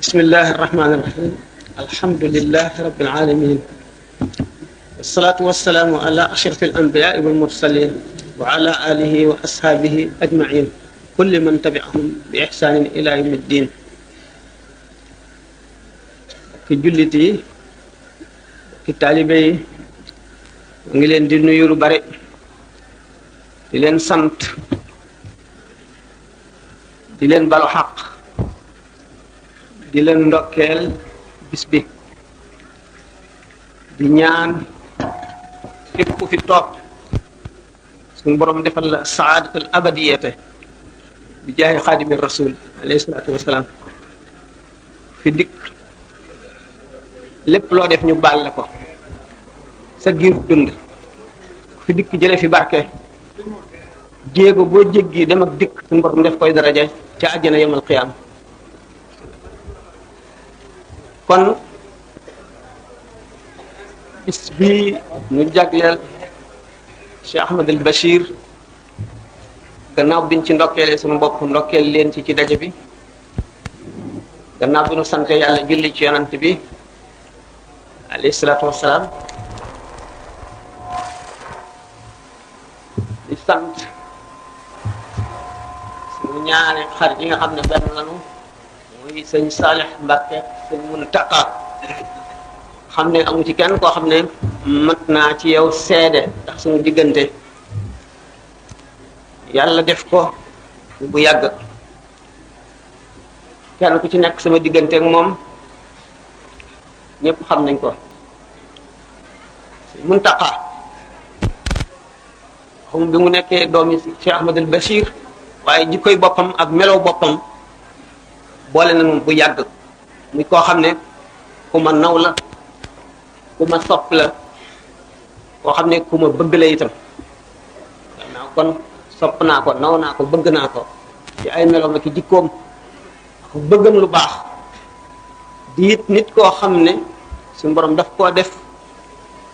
بسم الله الرحمن الرحيم الحمد لله رب العالمين والصلاة والسلام على أشرف الأنبياء والمرسلين وعلى آله وأصحابه أجمعين كل من تبعهم بإحسان إلى يوم الدين ki jullit yi ki taalibe yi ngi leen di nuyu lu bare di leen sant di leen balu xaq di leen ndokkeel bis bi di ñaan képp ku fi toog suñu borom defal la saadatul abadiyate bi jaahi xaadimi rasul alayhi salaatu wasalaam fi dikk lépp loo def ñu baal la ko sa giir dund fi dikk jële fi barke jéego boo jéggi dem ak dikk suñu borom def koy daraja ca àjjana yemal qiyaam kon bis bi ñu jagleel Cheikh Ahmad al Bachir gannaaw biñ ci ndokkeele suñu bopp ndokkeel leen ci daje bi gannaaw bi ñu sante yàlla julli ci yonant bi alayhi salaatu wassalaam di sant suñu ñaari xarit yi nga xam ne benn lañu muy sëñ Saalix Mbàkke sëñ Muntaqa xam ne amu ci kenn koo xam ne mat naa ci yow seede ndax suñu diggante yàlla def ko bu yàgg kenn ku ci nekk sama diggante ak moom ñëpp xam nañ ko Muntaqa xam bi mu nekkee doomi Cheikh Ahmad al Bachir waaye jikkoy boppam ak melow boppam boole nañu bu yàgg muy koo xam ne ku ma naw la ku ma sopp la koo xam ne ku ma bëgg la itam naa kon sopp naa ko naw naa ko bëgg naa ko ci ay meloom ak jikkoom ak bëggam lu baax di it nit koo xam ne suñu borom daf koo def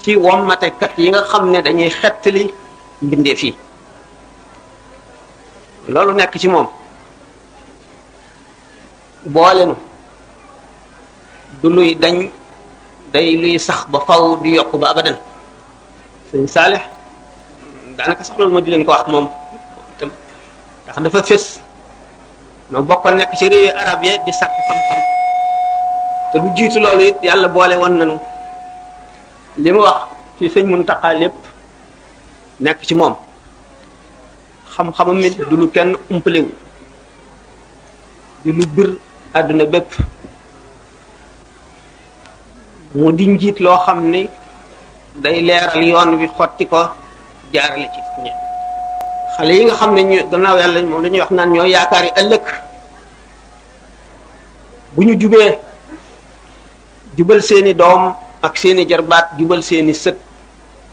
ci wommatekat yi nga xam ne dañuy xettali mbindeef yi loolu nekk ci moom boolenu du luy dañ day luy sax ba faw di yokk ba abadan sëñ Saalix daanaka sax loolu ma di leen ko wax moom itam ndax dafa fés noo bokkoon nekk ci réewi arab yi di sàkk xam-xam te lu jiitu loolu it yàlla boole woon nañu li mu wax ci sëñ Muntaqa lépp nekk ci moom xam-xamam it du lu kenn umpalewu di lu bir àdduna bépp mu di njiit loo xam ni day leeral yoon wi xotti ko jaarale ci ñe xale yi nga xam ne ñu gannaaw yàlla moom dañuy wax naan ñoo yaakaar yi ëllëg bu ñu jubee jubal seeni doom ak seeni jarbaat jubal seeni sët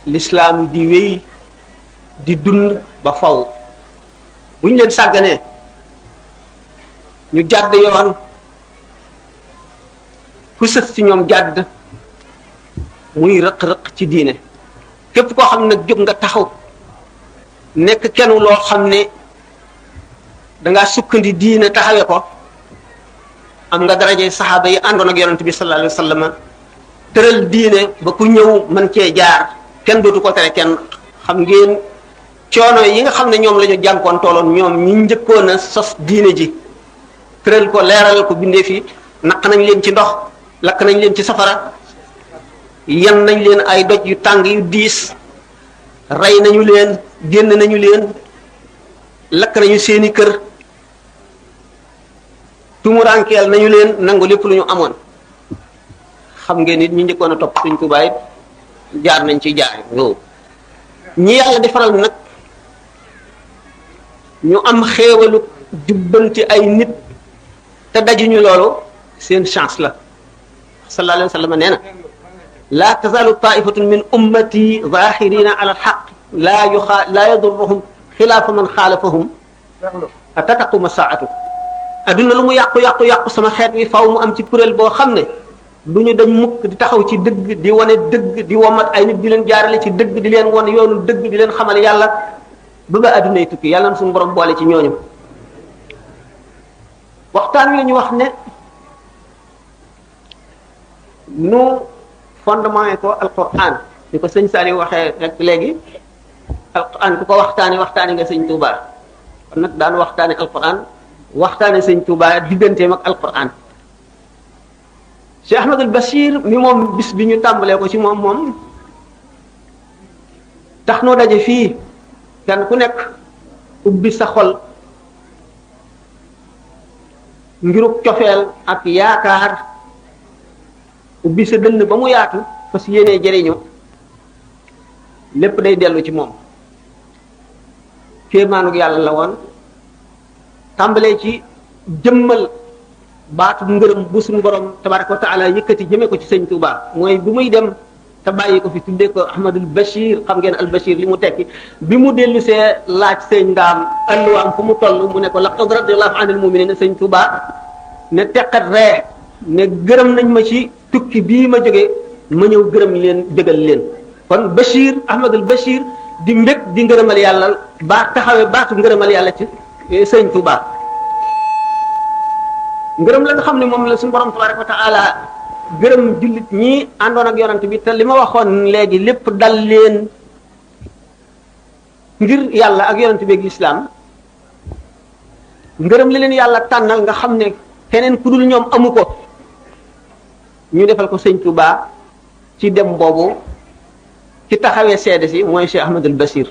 lislaam di wéy di dund ba faw bu ñu leen sàgganee ñu jàdd yoon ku sët ci ñoom jàdd muy rëq-rëq ci diine képp koo xam ne nag jóg nga taxaw nekk kenn loo xam ne dangaa sukkandi diine taxawe ko am nga daraje saxaaba yi àndoon ak yonent bi sallallahu alayhi wa sallam tëral diine ba ku ñëw mën cee jaar kenn dootu ko tere kenn xam ngeen coono yi nga xam ne ñoom la ñu jànkoon tooloon ñoom ñi njëkkoon a sos diine ji tëral ko leeral ko bindee fi naq nañ leen ci ndox lakk nañ leen ci safara yan nañ leen ay doj yu tàng yu diis rey nañu leen génn nañu leen lakk nañu seeni kër tumurankeel nañu leen nangu lépp lu ñu amoon xam ngeen nit ñi njëkkoon a topp suñ tubaay jaar nañ ci jaar yow ñi yàlla defaral nag ñu am xéewalu jubbanti ay nit te dajuñu loolu seen chance la sallallahu alayhi wa sallam nee na laa tazaalu taifatun min ummati zahirina ala alxaq laa yadurruhum xilaafa man xaalafahum hatta taquma saatu adduna lu mu yàqu sama xeet wi faw mu am ci kuréel boo xam ne du ñu dañ mukk di taxaw ci dëgg di wane dëgg di womat ay nit di leen jaarale ci dëgg di leen wan yoonu dëgg di leen xamal yàlla ba ba adduna yi tukki yàlla na suñu borom boole ci ñooñu waxtaan wi la ñu wax ne nu fondement ko alquran ni ko sëñ Saliou waxee rek léegi alquran ku ko waxtaane nga sëñ Touba kon nag daan waxtaane alquran waxtaane sëñ Touba digganteem ak alquran Cheikh Ahmadul Bachir mi moom bis bi ñu tàmbalee ko ci moom tax noo daje fii kenn ku nekk ubbi sa xol ngiruk cofeel ak yaakaar ubbi sa dënn ba mu yaatu fas yéenee jëriñu lépp day dellu ci moom kéemaanug yàlla la woon tàmbalee ci jëmmal baatu ngërëm bu suñu borom tabaraka wa taala yëkkati jëmee ko ci sëñ Touba mooy bi muy dem te bàyyi ko fi tuddee ko Ahmadul Bachir xam ngeen al Bachir li mu tekki bi mu dellu see laaj sëñ Ndaam alluwaam fu mu toll mu ne ko laqad radiyallahu anil mu'minin sëñ Touba ne teqat ree ne gërëm nañ ma ci tukki bii ma jógee ma ñëw gërëm leen bégal leen kon Bachir Ahmadul Bachir di mbég di ngërëmal yàlla baa taxawee baatu ngërëmal yàlla ci sëñ Touba ngërëm la nga xam ne moom la suñu borom tabaraka wa taala gërëm jullit ñi àndoon ak yonent bi te li ma waxoon léegi lépp dal leen ngir yàlla ak yonent bi ak lislaam ngërëm li leen yàlla tànnal nga xam ne keneen ku dul ñoom amu ko ñu defal ko sëñ Touba ci dem boobu ci taxawee seede si mooy Cheikh Ahmadul Bachir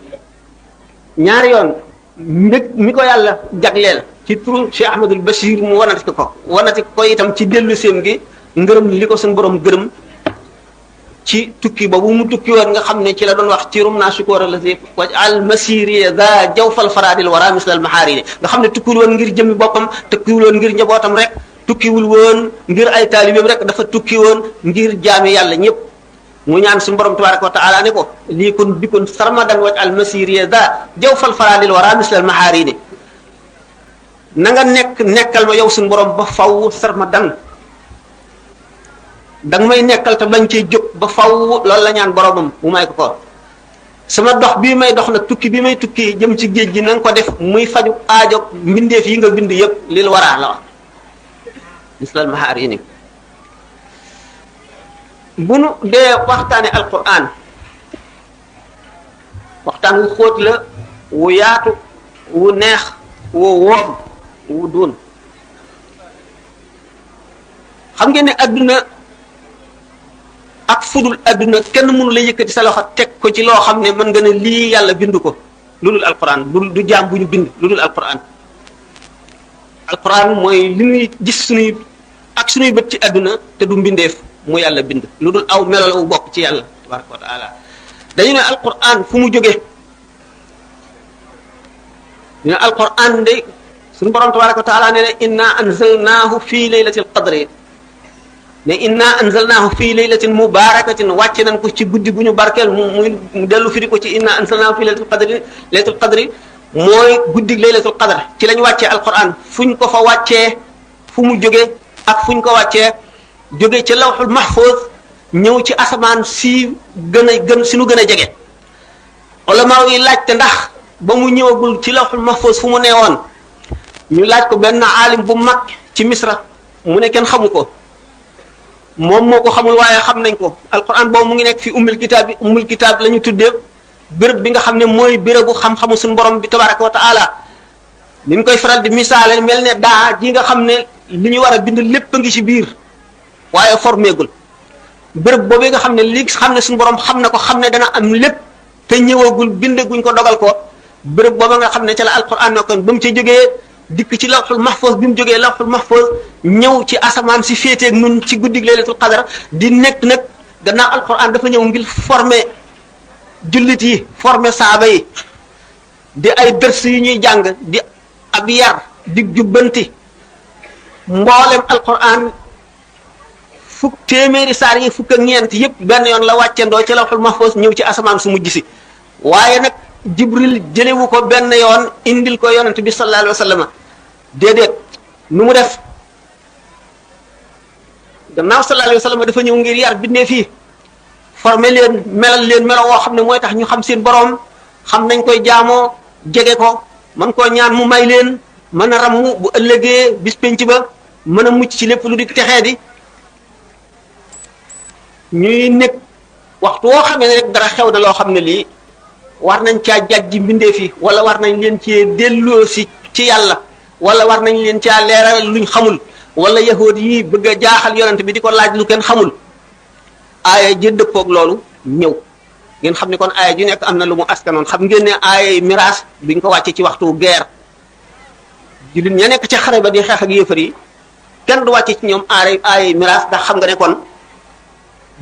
ñaari yoon mbég mi ko yàlla jagleel ci turu Cheikh Ahmadul Bachir mu wanati ko itam ci dellu séem gi ngërëm li ko suñu borom gërëm ci tukki boobu mu tukki woon nga xam ne ci la doon wax ci rum naa sukóora la si waj al masiri da jawfal faradil wara mislal maharini nga xam ne tukkiwul woon ngir jëmmi boppam tukkiwul woon ngir njabootam rek tukkiwul woon ngir ay taalibeem rek dafa tukki woon ngir jaami yàlla ñëpp mu ñaan suñu borom tabaraka wa taala ne ko lii kon bikon sarmadan waj al masiri da jawfal faradil wara mislal maharini na nga nekkal ma yow suñu borom ba faw sarmadan danga may nekkal te bañ cee jóg ba faw loolu la ñaan boromam mu may ko sama dox bii may dox nag tukki bi may tukki jëm ci géej gi na nga ko def muy faju aajo mbindeef yi nga bind yëpp lil waraa la wax mislal mahaar yi ni bu nu dee waxtaane alquran waxtaan wu xóot la wu yaatu wu neex wu woom wu doon xam ngeen ne adduna ak fudul adduna kenn mënu la yëkkati sa loxo teg ko ci loo xam ne mën nga ne lii yàlla bindu ko lu dul alquran du jaam bu ñu bind lu dul alquran alquran mooy li ñuy gis suñuy bët ci adduna te du mbindeef mu yàlla bind lu dul aw melo la wu bokk ci yàlla tabaraka wa taala dañu ne alquran fu mu jógee ñu ne alquran de suñu borom tabaraka wa taala ne inna anzalnaahu fi laylatil qadri ne inna anzalnaahu fii laylatin mubarakatin wàcce nañ ko ci guddi gu ñu barkeel mu dellu firi ko ci inna anzalnaahu fii laylatul qadri mooy guddi laylatul qadr ci lañ wàccee alquran fuñ ko fa wàccee fu mu jóge ak fuñ ko wàccee jóge ci lawxul mahfuz ñëw ci asamaan si si nu gën a jege ulama yi laajte ndax ba mu ñëwagul ci lawxul mahfuz fu mu neewoon ñu laaj ko benn aalim bu mag ci misra mu ne kenn xamu ko moom moo ko xamul waaye xam nañ ko alquran boobu mu ngi nekk fi ummul kitaab la ñu tuddee béréb bi nga xam ne mooy bérébu xam-xamu suñu borom bi tabaraka wa taala ni ñu koy faral di misaale mel ne daa ji nga xam ne li ñu war a bind lépp a ngi ci biir waaye formeegul béréb boobu nga xam ne li xam ne suñu borom xam na ko xam ne dana am lépp te ñëwagul bind guñ ko dogal ko béréb boobu nga xam ne ca la alquran nekkoon ba mu ca jógee dikk ci lawxul mahfuz bi mu jógee lawxul mahfuz ñëw ci asamaan si féeteeg nun ci guddig laylatul qadar di nekk nag gannaaw alquran dafa ñëw ngir former jullit yi former saaba yi di ay dërs yu ñuy jàng di ab yar di jubbanti mboolem alquran téeméeri saar yi fukk ak ñeent yépp benn yoon la wàccendoo ci lawxul mahfuz ñëw ci asamaan su mujj si waaye nag jibril jëlewu ko benn yoon indil ko yonent bi sallallahu alayhi wa sallam déedéet nu mu def gannaaw sallallahu alayhi wa sallam dafa ñëw ngir yar bindee fii former leen melal leen melo woo xam ne mooy tax ñu xam seen borom xam nañ koy jaamoo jege ko mën koo ñaan mu may leen mën a ramm bu ëllëgee bis penc ba mën a mucc ci lépp lu di texee di ñuy nekk waxtu woo xamee ne rek dara xew na loo xam ne lii war nañ caa jàjji mbindeef yi wala war nañ leen cee delloo si ci yàlla wala war nañ leen caa leeral luñ xamul wala yahood yi bëgg a jaaxal yonent bi di ko laaj lu kenn xamul aaya ji dëppoog loolu ñëw ngeen xam ne kon aaya ju nekk am na lu mu askanoon xam ngeen ne aaya miraas biñ ko wàccee ci waxtu guerre jullit ña nekk ci xare ba di xeex ak yéefar yi kenn du wàcce ci ñoom aaya miraas ndax xam nga ne kon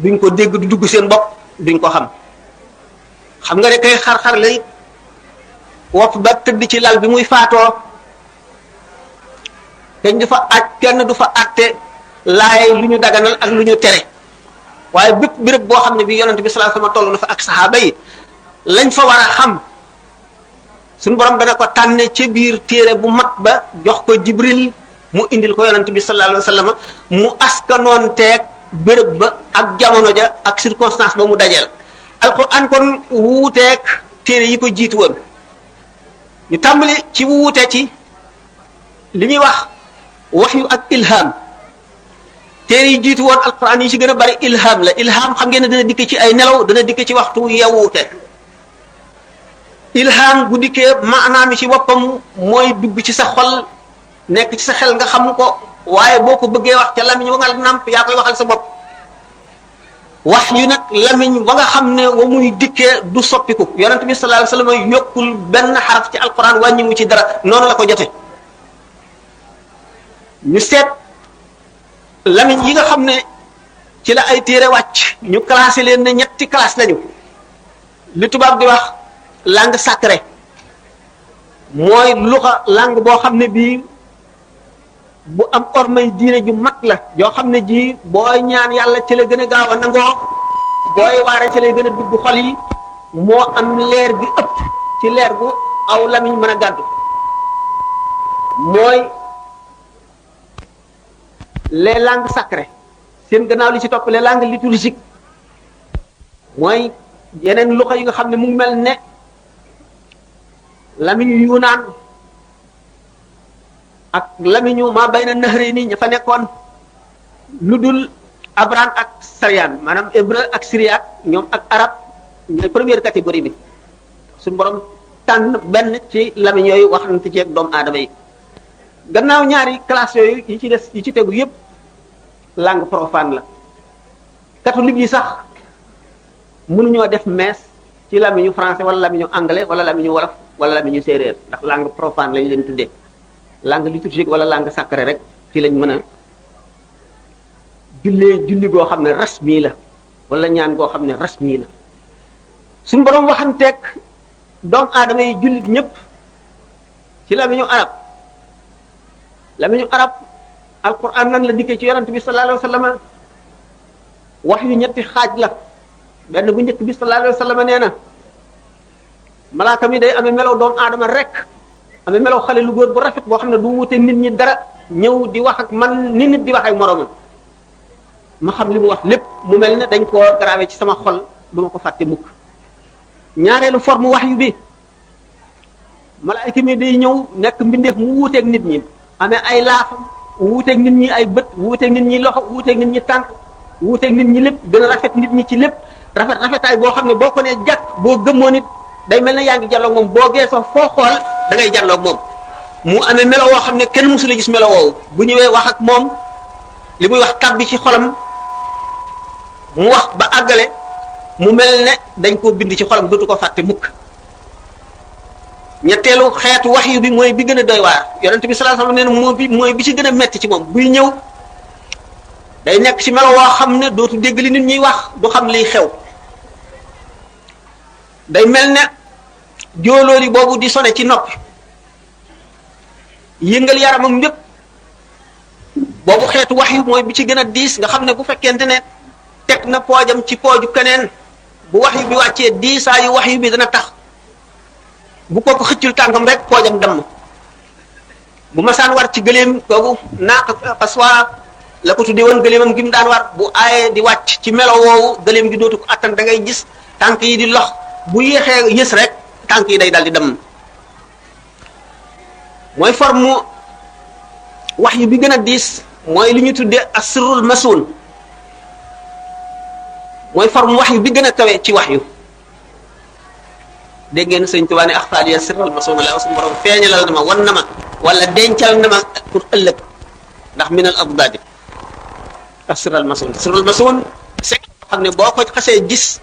duñ ko dégg du dugg seen bopp duñ ko xam nga ne kay xar-xar lay wopp ba tëdd ci lal bi muy faatoo dañ du fa aj kenn du fa atte laay lu ñu daganal ak lu ñu tere waaye bépp béréb boo xam ne bi yonent bi sallallahu alayhi wasallam toll na fa ak saxaaba yi lañ fa war a xam suñu borom dana ko tànne ci biir téere bu mat ba jox ko Jibril mu indil ko yonent bi sallallahu alayhi wasallam mu askanoon teeg béréb ba ak jamono ja ak circonstance ba mu dajeel alquran kon wuuteeg téere yi ko jiitu woon ñu tàmbali ci wuute ci li ñuy wax waxyu ak ilham téere yi jiitu woon alquran yi ci gën a bari ilham la ilham xam ngeen ne dana dikk ci ay nelaw dana dikk ci waxtu yewwute ilham bu dikkee maanaam mi ci boppam mooy dugg ci sa xol nekk ci sa xel nga xam ko waaye boo ko bëggee wax ca lamiñ wa nga nàmp yaa koy waxal sa bopp wax yu nag lamiñ wa nga xam ne wa muy dikkee du soppiku yonent bi sallallahu alayhi wasallam yokkul benn xaraf ci alquran wàññiwu ci dara noonu la ko jote ñu seet lamiñ yi nga xam ne ci la ay téere wàcc ñu classé leen ne ñetti classe lañu li tubaab di wax langue sacrée mooy luxa langue boo xam ne bii bu am ormay diine ju mag la yoo xam ne ji booy ñaan yàlla ci la gën a gaaw a nangoo booy waare ci lay gën a dugg xol yi moo am leer gi ëpp ci leer gu aw lamiñ mën a gàddu mooy les langues sacrées seen gannaaw li ci topp les langues liturgiques mooy yeneen luxa yi nga xam ne mu ngi mel ne lamiñ yunaan ak lamiñu maa bayna nahrayni ña fa nekkoon lu dul abran ak saryan maanaam hébreu ak syriaque ñoom ak arab ñooy première catégorie bi suñu borom tànn benn ci lamiñ yooyu waxante ci ak doomu aadama yi gannaaw ñaari classe yooyu yi ci des yi ci tegu yépp langue profane la catholique yi sax mënuñoo def messe ci lamiñu français wala lamiñu anglais wala lamiñu wolof wala lamiñu séeréer ndax langue profane lañ leen tuddee langue liturgique wala langue sacrée rek ci lañ mën a julli goo xam ne rasmi la wala ñaan goo xam ne rasmi la suñu borom waxanteeg doomu aadama yi jullit ñëpp ci lamiñu arab alquran nan la dikkee ci yonent bi sallallahu alayhi wasallam wax yu ñetti xaaj la benn bu njëkk bi sallallahu alayhi wasallam nee na malaaka mi day amee melow doomu aadama rek amee melow xale lu góor bu rafet boo xam ne du wute nit ñi dara ñëw di wax ak man ni nit di wax ak moroomam ma xam li mu wax lépp mu mel ne dañ koo gravé ci sama xol du ma ko fàtte mukk ñaareelu forme wax yu bi malaayka mi day ñëw nekk mbindeef mu wuuteeg nit ñi amee ay laafam wuuteeg nit ñi ay bët wuuteeg nit ñi loxo wuuteeg nit ñi tànk wuuteeg nit ñi lépp gën a rafet nit ñi ci lépp rafetaay boo xam ne boo ko nee jàkk boo gëmmoo nit day mel ne yaa ngi jàlloog moom boo geesoo foo xool da ngay jàlloog moom mu amee melo woo xam ne kenn mësu la gis melo woowu bu ñëwee wax ak moom li muy wax tàbbi ci xolam mu wax ba àggale mu mel ne dañ koo bind ci xolam dootu ko fàtte mukk ñetteelu xeetu wax yu bi mooy bi gën a doy waar yonent bi sallallahu alayhi wasallam nee na mooy bi ci gën a metti ci moom buy ñëw day nekk ci melo woo xam ne dootu dégg li nit ñuy wax du xam liy xew day mel ne jóolóoli boobu di sone ci noppi yëngal yaramam yépp boobu xeetu wax yu mooy bi ci gën a diis nga xam ne bu fekkente ne teg na poojam ci pooju keneen bu wax yu bi wàccee diisaayu wax yu bi dana tax bu kooku xëccul tànkam rek poojam damm bu masaan war ci gëléem kooku naaq paswa la ko tuddee woon gëléemam gi mu daan war bu aaye di wàcc ci melo woowu gëléem gi dootu ko attan da ngay gis tànk yi di lox bu yéexee yës rek tànk yi day dal di dem mooy forme wax yu bi gën a diis mooy li ñu tuddee asrul masun mooy forme wax yu bi gën a kawe ci wax yu dégg ngeen sëñ Tuubaa ne axfaaliya sirral masoon la suñu borom feeñalal na ma wan na ma wala dencal na ma pour ëllëg ndax minal abdaadi ak sirral masoon c'est xam ne boo ko xasee gis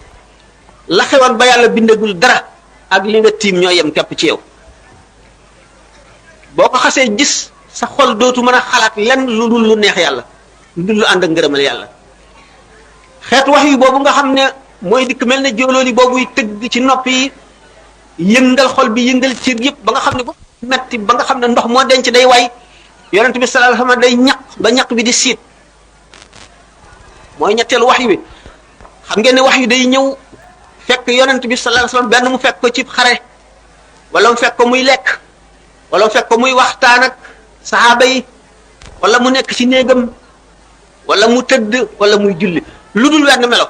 la xewoon ba yàlla bindagul dara ak li nga tiim ñoo yem képp ci yow boo ko xasee gis sa xol dootu mën a xalaat lenn lu dul lu neex yàlla lu dul lu ànd ak ngërëmal yàlla xeetu wax yu boobu nga xam ne mooy dikk mel ne jóolooli boobuy tëgg ci nopp yi yëngal xol bi yëngal cër yëpp ba nga xam ne bu metti ba nga xam ne ndox moo denc day way yonent bi sallallahu alayhi wasallam day ñaq ba ñaq bi di siit mooy ñetteelu wax yu bi xam ngeen ne wax yu day ñëw fekk yonent bi sallallahu alayhi wasallam benn mu fekk ko ci xare wala mu fekk ko muy lekk wala mu fekk ko muy waxtaan ak saxaaba yi wala mu nekk ci néegam wala mu tëdd wala muy julli lu dul wenn melo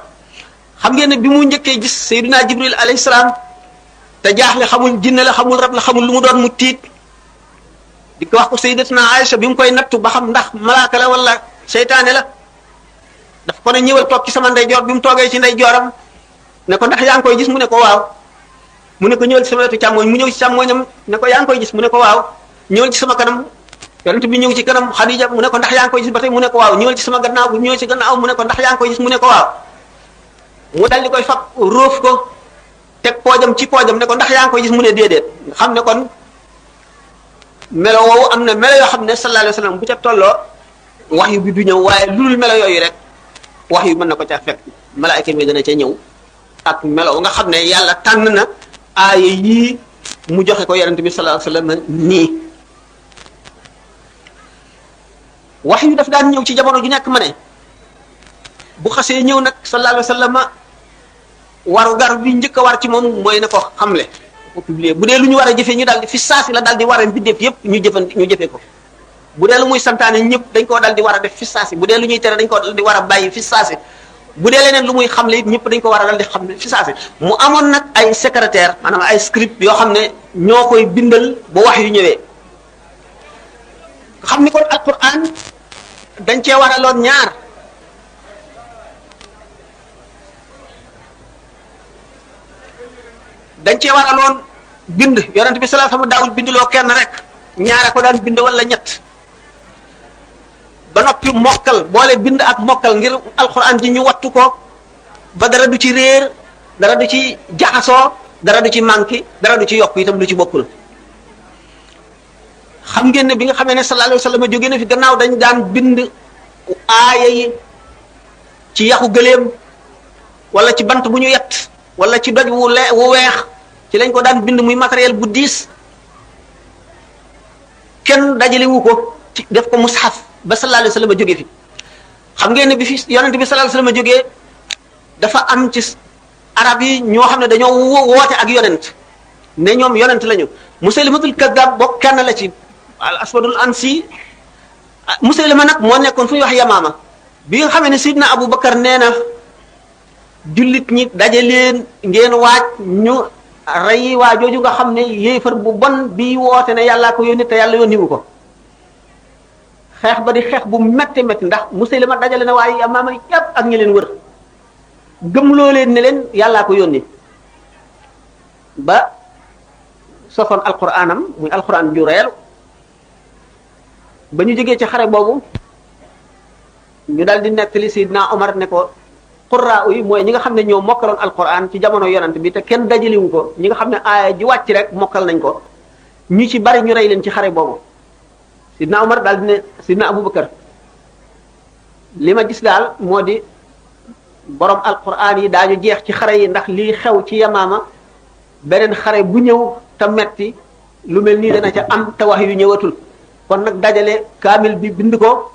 xam ngeen ne bi mu njëkkee gis Seydina Jibril alayhi salaam te jaaxle xamul jinne la xamul rab la xamul lu mu doon mu tiit di ko wax ko Sayyidatuna Aïcha bi mu koy nattu ba xam ndax malaaka la wala seytaane la daf ko ne ñëwal toog ci sama ndeyjoor bi mu toogee ci ndeyjooram ne ko ndax yaa ngi koy gis mu ne ko waaw mu ne ko ñëwal ci sama wetu càmmooñ mu ñëw ci càmmooñam ne ko yaa ngi koy gis mu ne ko waaw ñëwal ci sama kanam yonent bi ñëw ci kanam Xadija mu ne ko ndax yaa ngi koy gis ba tey mu ne ko waaw ñëwal ci sama gannaaw bu ñëwee ci gannaaw mu ne ko ndax yaa ngi koy gis mu ne ko waaw mu dal di koy fab róof ko teg poojam ci poojam ne ko ndax yaa ngi koy gis mu ne déedéet xam ne kon melo woowu am na melo yoo xam ne sallallahu alayhi wasallam bu ca tolloo wax yu bi du ñëw waaye lu dul melo yooyu rek wax yu mën na ko ca fekk malaayka mi dana ca ñëw ak melo nga xam ne yàlla tànn na aaya yii mu joxe ko yonent bi sallallahu alayhi wasallam nii wax yu daf daan ñëw ci jamono ju nekk ma ne bu xasee ñëw nag sallallahu alayhi wasallam waru gar bi njëkk a war ci moom mooy na ko xamle ko publier bu dee lu ñu war a jëfee ñu daal di fi saasi la daal di war a mbindeef yépp ñu jëfee ko bu dee lu muy santaane ñëpp dañ koo daal di war a def fi saasi bu dee lu ñuy tere dañ koo daal di war a bàyyi fi saasi bu dee leneen lu muy xamle it ñëpp dañ ko war a daal di xam fi saasi mu amoon nag ay secrétaire maanaam ay script yoo xam ne ñoo koy bindal ba wax yu ñëwee xam ni kon alquran dañ cee waraloon ñaar dañ cee waraloon bind yonent bi sallallahu alayhi wasallam daawul bindloo kenn rek ñaara ko daan bind wala ñett ba noppi mokkal boole bind ak mokkal ngir alquran ji ñu wattu ko ba dara du ci réer dara du ci jaxasoo dara du ci manqué dara du ci yokk itam du ci bokkul xam ngeen ne bi nga xamee ne sallallahu alayhi wasallam jóge na fi gannaaw dañ daan bind aaya yi ci yaxu gëléem wala ci bant bu ñu yett wala ci doj wu weex ci lañ ko daan bind muy matériel bu diis kenn dajale wu ko ci def ko mushaf ba sallallahu alayhi wasallam jóge fi xam ngeen ne bi fi yonent bi sallallahu alayhi wasallam jógee dafa am ci arab yi ñoo xam ne dañoo woote ak yonent ne ñoom yonent lañu Musaylimatul Kazzab bokk kenn la ci al aswadul ansi Musaylima nag moo nekkoon fu ñuy wax Yamaama bi nga xamee ne Sidna Abu Bakar nee na jullit ñi daje leen ngeen waaj ñu rey waa jooju nga xam ne yéefar bu bon bi woote ne yàllaa ko yónni te yàlla yónniwu ko xeex ba di xeex bu métti métti ndax Musaylima dajale na waaye Yamaama yépp ak ñi leen wër gëmloo leen ne leen yàllaa ko yónni ba sosoon alquranam muy alquran ju reelu ba ñu jógee ci xare boobu ñu daal di nettali Seydina Omar ne ko qurraa yi mooy ñi nga xam ne ñoo mokkaloon alquran ci jamono yonent bi te kenn dajaliwu ko ñi nga xam ne aaya ji wàcc rek mokkal nañ ko ñu ci bari ñu rey leen ci xare boobu Seydina Omar daal di ne Seydina Aboubacar li ma gis daal moo di borom alquran yi daañu jeex ci xare yi ndax lii xew ci Yamaama beneen xare bu ñëw te metti lu mel nii dana ca am te wax yu ñëwatul kon nag dajale kaamil bi bind ko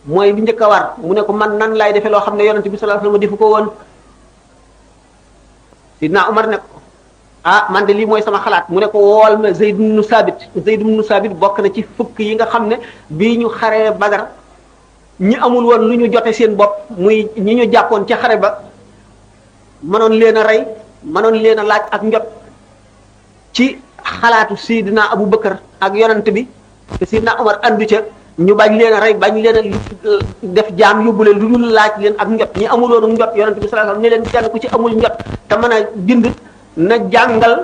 mooy bi njëkk a war mu ne ko man nan laay defee loo xam ne yonent bi sallallahu alayhi wasallam defu ko woon Sidna Umar ne ko ah man de lii mooy sama xalaat mu ne ko wool ma Zayd ibn Sabit bokk na ci fukk yi nga xam ne bii ñu xaree Badar ñi amul woon lu ñu jote seen bopp muy ñi ñu jàppoon ci xare ba mënoon leen a rey mënoon leen a laaj ak njot ci xalaatu Sidna Abu Bakar ak yonent bi te Sidna Umar andu ca ñu bañ leen a rey bañ leen a def jaam yóbbu leen lu dul laaj leen ak njot ñi amuloon njot yonent bi sallallahu alayhi wasallam ne leen kenn ku ci amul njot te mën a bind na jàngal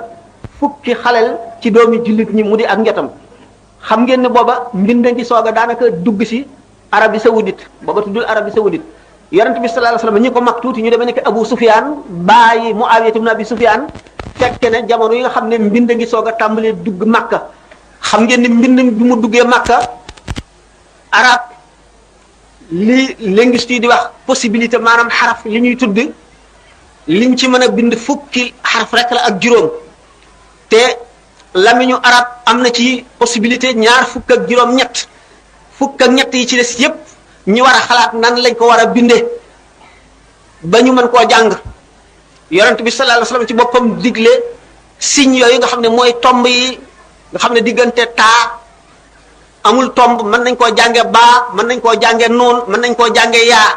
fukki xalel ci doomi jullit ñi mu di ak njotam. xam ngeen ne booba mbind ngi soog a daanaka dugg si Arabie Saoudite booba tuddul Arabie Saoudite yonent bi sallallahu alayhi wasallam ñi ko mag tuuti ñu demee nekk Abu Sufyan bàyyi Muawiya ibn Abi Sufyan fekk ne jamono yi nga xam ne mbind ngi soog a tàmbalee dugg Makka. xam ngeen ni mbind bi mu duggee Makka arab li linguiste yi di wax possibilité maanaam xaraf li ñuy tudd liñ ci mën a bind fukki xaraf rek la ak juróom te lamiñu arab am na ci possibilité ñaar fukk ak juróom ñett fukk ak ñett yi ci des yépp ñu war a xalaat nan lañ ko war a bindee ba ñu mën koo jàng yonent bi sallallahu alayhi wasallam ci boppam digle signes yooyu nga xam ne mooy tomb yi nga xam ne diggante taa amul tomb mën nañ koo jànge baa mën nañ koo jànge noon mën nañ koo jànge yaa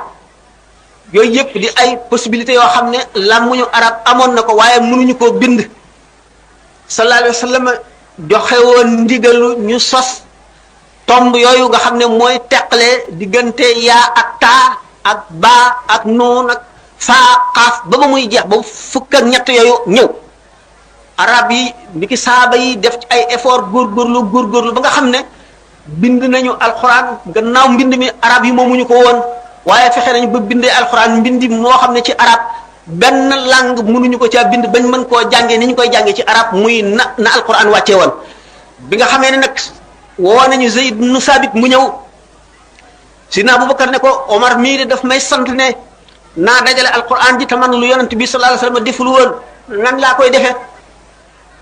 yooyu yépp di ay possibilités yoo xam ne làmmuñu arab amoon na ko waaye mënuñu koo bind sallallahu alayhi wasallam joxe woon ndigalu ñu sos tomb yooyu nga xam ne mooy teqale diggante yaa ak taa ak baa ak noon ak faa xaaf ba ba muy jeex ba fukk ak ñett yooyu ñëw arab yi ni ki saaba yi def ci ay effort góorgóorlu ba nga xam ne bind nañu alxuraan gannaaw mbind mi arab yi moomuñu ko woon waaye fexe nañu ba bindee alxuraan mbindi moo xam ne ci arab benn langue mënuñu ko caa bind bañ mën koo jàngee ni ñu koy jàngee ci arab muy na alxuraan wàccee woon bi nga xamee ne nag woo nañu Zayd ibn Sabit mu ñëw Sidna Abubakar ne ko Omar mii de daf may sant ne naa dajale alxuraan ji te man lu yonent bi sallallahu alayhi wasallam deful woon nan laa koy defee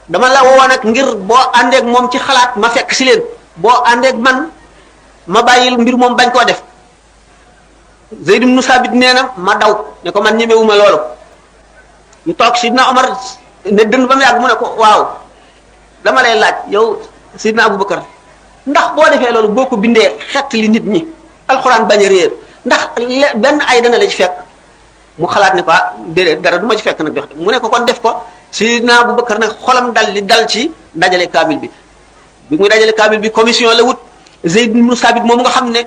dama la woo nag ngir boo àndeek moom ci xalaat ma fekk si leen boo àndeek man ma bàyyil mbir moom bañ koo def Zayd ibn Sabit nee na ma daw ne ko man ñemewuma loolu ñu toog Sidna Omar ne dënd ba mu yàgg mu ne ko waaw dama lay laaj yow Sidna Abubakar ndax boo defee loolu boo ko bindee xett li nit ñi alxuraan bañ a réer ndax benn ay dana la ci fekk mu xalaat ne ko ah déedéet dara du ma ci fekk nag jox mu ne ko kon def ko Sidna Abubakar nag xolam dal ci dajale kaamil bi muy dajale kaamil bi commission la wut Zayd ibn Sabit moom nga xam ne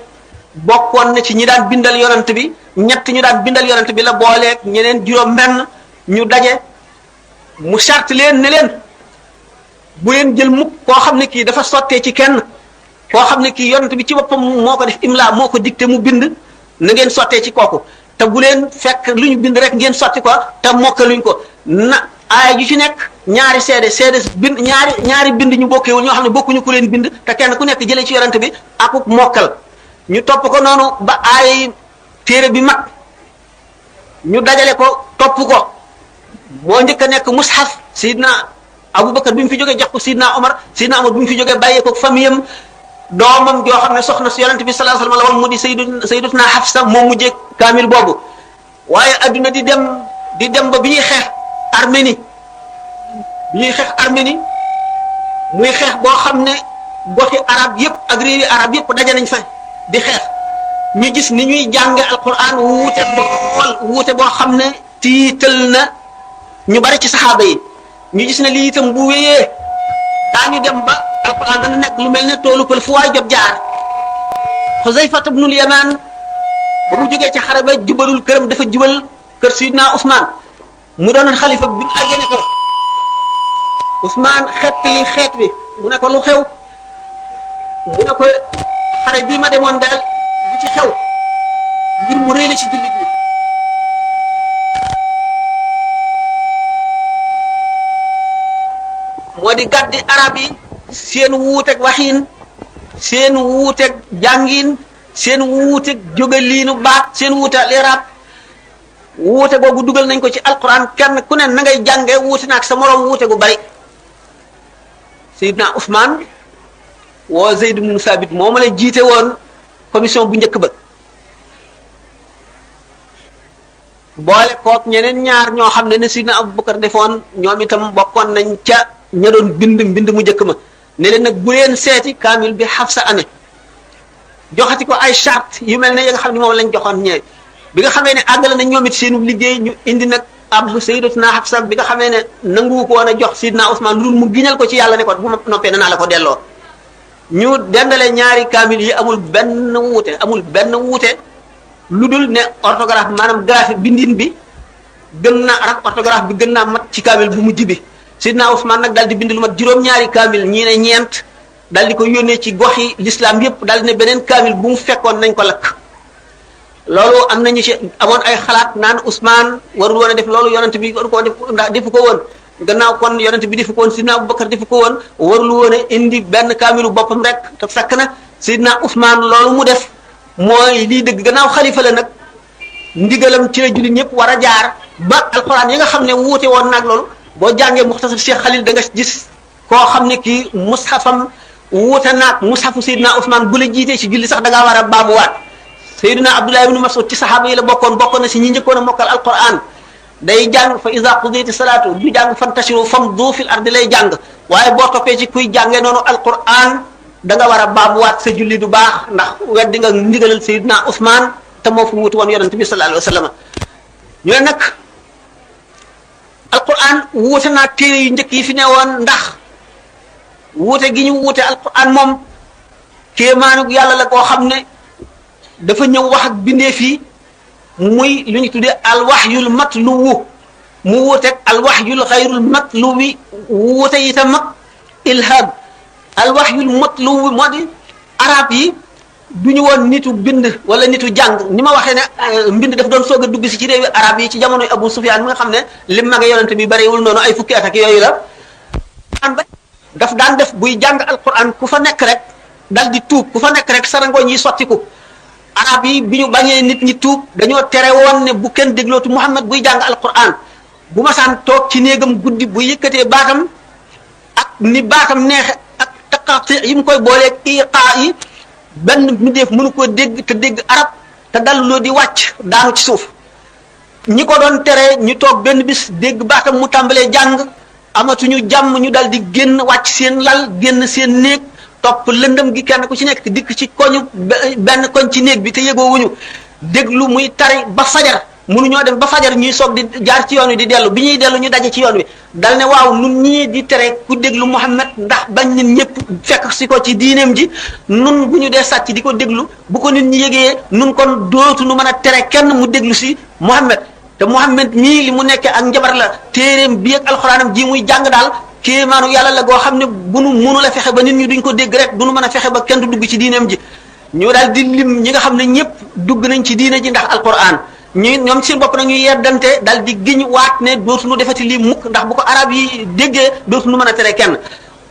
bokkoon na ci ñi daan bindal yonent bi ñett ñu daan bindal yonent bi la booleeg ñeneen juróom benn ñu daje mu charte leen ne leen bu leen jël mukk koo xam ne kii dafa sottee ci kenn koo xam ne kii yonent bi ci boppam moo ko def imla moo ko dicté mu bind na ngeen sottee ci kooku te bu leen fekk lu ñu bind rek ngeen sotti ko te mokkaluñ ko na aaya ju ci nekk ñaari seede bind ñaari bind ñu bokkewul ñoo xam ne bokkuñu ku leen bind te kenn ku nekk jëlee ci yonent bi akuk mokkal ñu topp ko noonu ba aaya yi téere bi mag ñu dajale ko topp ko moo njëkk a nekk mushaf Sidna Abubakar bi mu fi jógee jox ko Sidna Omar bi mu fi jógee bàyyee ko famiyam doomam joo xam ne soxna si yonent bi sallallahu alayhi wasallam la woon mu di sayyidatuna Hafsa moo mujjee kaamil boobu waaye adduna di dem ba bi ñuy xeex Arménie muy xeex boo xam ne goxi arab yépp ak réewi arab yépp daje nañ fa di xeex ñu gis ni ñuy jànge alquran wuute boo xam ne tiital na ñu bari ci saxaaba yi ñu gis ne lii itam bu wéyee daañu dem ba alquran dana nekk lu mel ne toolu pël fu waay jot jaar Xuzayfa ibnul Yamaan ba mu jógee ci xare ba jubalul këram dafa jubal kër Sidna Ousmane mu doonoon xalifa bi mu àggee ko Ousmane xeet bi mu ne ko lu xew mu ne ko xare bii ma demoon daal lu ci xew ngir mu réy la ci jullit ñi moo di gàddi arab yi seen wuuteeg waxiin seen wuuteeg jàngiin seen wuuteeg jógaliinu baat seen wuute al-i'raab wuute googu dugal nañ ko ci alquran kenn ku ne na ngay jàngee wuute naag sa moroom wuute gu bari Seydina Ousmane woo Zayd ibn Sabit moo ma la jiite woon commission bu njëkk ba boole kook ñeneen ñaar ñoo xam ne Seydina Abubakar defoon ñoom itam bokkoon nañ ca ña doon bind mu njëkk ma ne leen nag bu leen seeti kaamil bi Hafsa amee joxati ko ay charte yu mel ne yi nga xam ne moom lañ joxoon ñee bi nga xamee ne àggale na ñoom it seenu liggéey ñu indi nag ab Sayyidatuna Hafsa bi nga xamee ne nangu ko woon a jox Seydina Ousmane lu mu giñal ko ci yàlla ne ko bu ma noppee danaa la ko delloo ñu dendale ñaari kaamil yi amul benn wuute lu dul ne orthographe maanaam graphique bindin bi gën na arab orthographe bi gën naa mat ci kaamil bu mujj bi Sidna Ousmane nag daal di bind lu mat juróom-ñaari kaamil ñii ne ñeent daal di ko yónnee ci goxi l'islam yépp daal di ne beneen kaamil bu mu fekkoon nañ ko lakk loolu am nañu ci amoon ay xalaat naan Ousmane warul woon a def loolu yonent bi waru koo def ndax defu ko woon gannaaw kon yonent bi defu ko woon Sidna Abubakar defu ko woon warul woon a indi benn kaamilu boppam rek te fekk na Sidna Ousmane loolu mu def mooy lii dëgg gannaaw xalifa la nag ndigalam ci la jullit ñëpp war a jaar ba alxuraan yi nga xam ne wuute woon nag loolu boo jàngee muxtasar Cheikh Khalil da nga gis koo xam ne kii mushafam wuute naag mushafu Seydina Ousmane bu la jiitee ci julli sax da ngaa war a baamuwaat Seydina Abdullah ibn Mas'ud ci saxaaba yi la bokkoon na si ñi njëkkoon a mokkal alquran day jàng fa iza qudiyati salaatu du jàng fantashiru famdu fil ardi lay jàng waaye boo toppee ci kuy jàngee noonu alquran da nga war a baamuwaat sa julli du baax ndax weddi nga ndigalal Seydina Ousmane te moo fi wuutu woon yonente bi sallallahu alayhi wa sallam ñu ne nag alquran wuute naa téere yu njëkk yi fi ne woon ndax wuute gi ñu wuute alquran moom kéemaanug yàlla la koo xam ne dafa ñëw wax ak bindee fii muy lu ñu tuddee alwahyul matluwu mu wuuteeg alwahyul xayrul matluwi wuute itam ak ilham alwahyul matluwi moo di arab yi du ñu woon nitu bind wala nitu jàng ni ma waxee ne mbind daf doon soog a dugg si ci réewi arab yi ci jamonoy Abu Sufyaan mi nga xam ne lim mage yonente bi bariwul noonu ay fukki at ak yooyu la daf daan def buy jàng alquran ku fa nekk rek dal di tuub ku fa nekk rek sarangooñ yi sottiku arab yi bi ñu bañee nit ñi tuub dañoo tere woon ne bu kenn déglootu Muhammad buy jàng alquran bu masaan toog ci néegam guddi bu yëkkatee baatam ak ni baatam neexe ak taqati yi mu koy booleeg iqaa yi benn mbindeef mënu koo dégg te dégg arab te dalloo di wàcc daanu ci suuf ñi ko doon tere ñu toog benn bis dégg baatam mu tàmbalee jàng amatuñu jàmm ñu dal di génn wàcc seen lal génn seen néeg topp lëndëm gi kenn ku ci nekk dikk ci koñu benn koñ ci néeg bi te yëgoowuñu déglu muy tari ba fajar mënuñoo dem ba fajar ñuy soog di jaar ci yoon wi di dellu bi ñuy dellu ñu daje ci yoon wi dal ne waaw nun ñii di tere ku déglu Muhammad ndax bañ nit ñëpp fekk si ko ci diineem ji nun bu ñu dee sàcc di ko déglu bu ko nit ñi yëgee nun kon dootu nu mën a tere kenn mu déglu si Muhammad te Muhammad mii li mu nekkee ak njabar la téeréem bi ak alxuraanam ji muy jàng daal kéemaanu yàlla la goo xam ne bu nu mënu la fexe ba nit ñi duñ ko dégg rek du nu mën a fexe ba kenn du dugg ci diineem ji ñu daal di lim ñi nga xam ne ñëpp dugg nañ ci diine ji ndax alquran ñoom seen bopp nag ñu yeddante daal di giñ waat ne dootu nu defati lii mukk ndax bu ko arab yi déggee dootu nu mën a tere kenn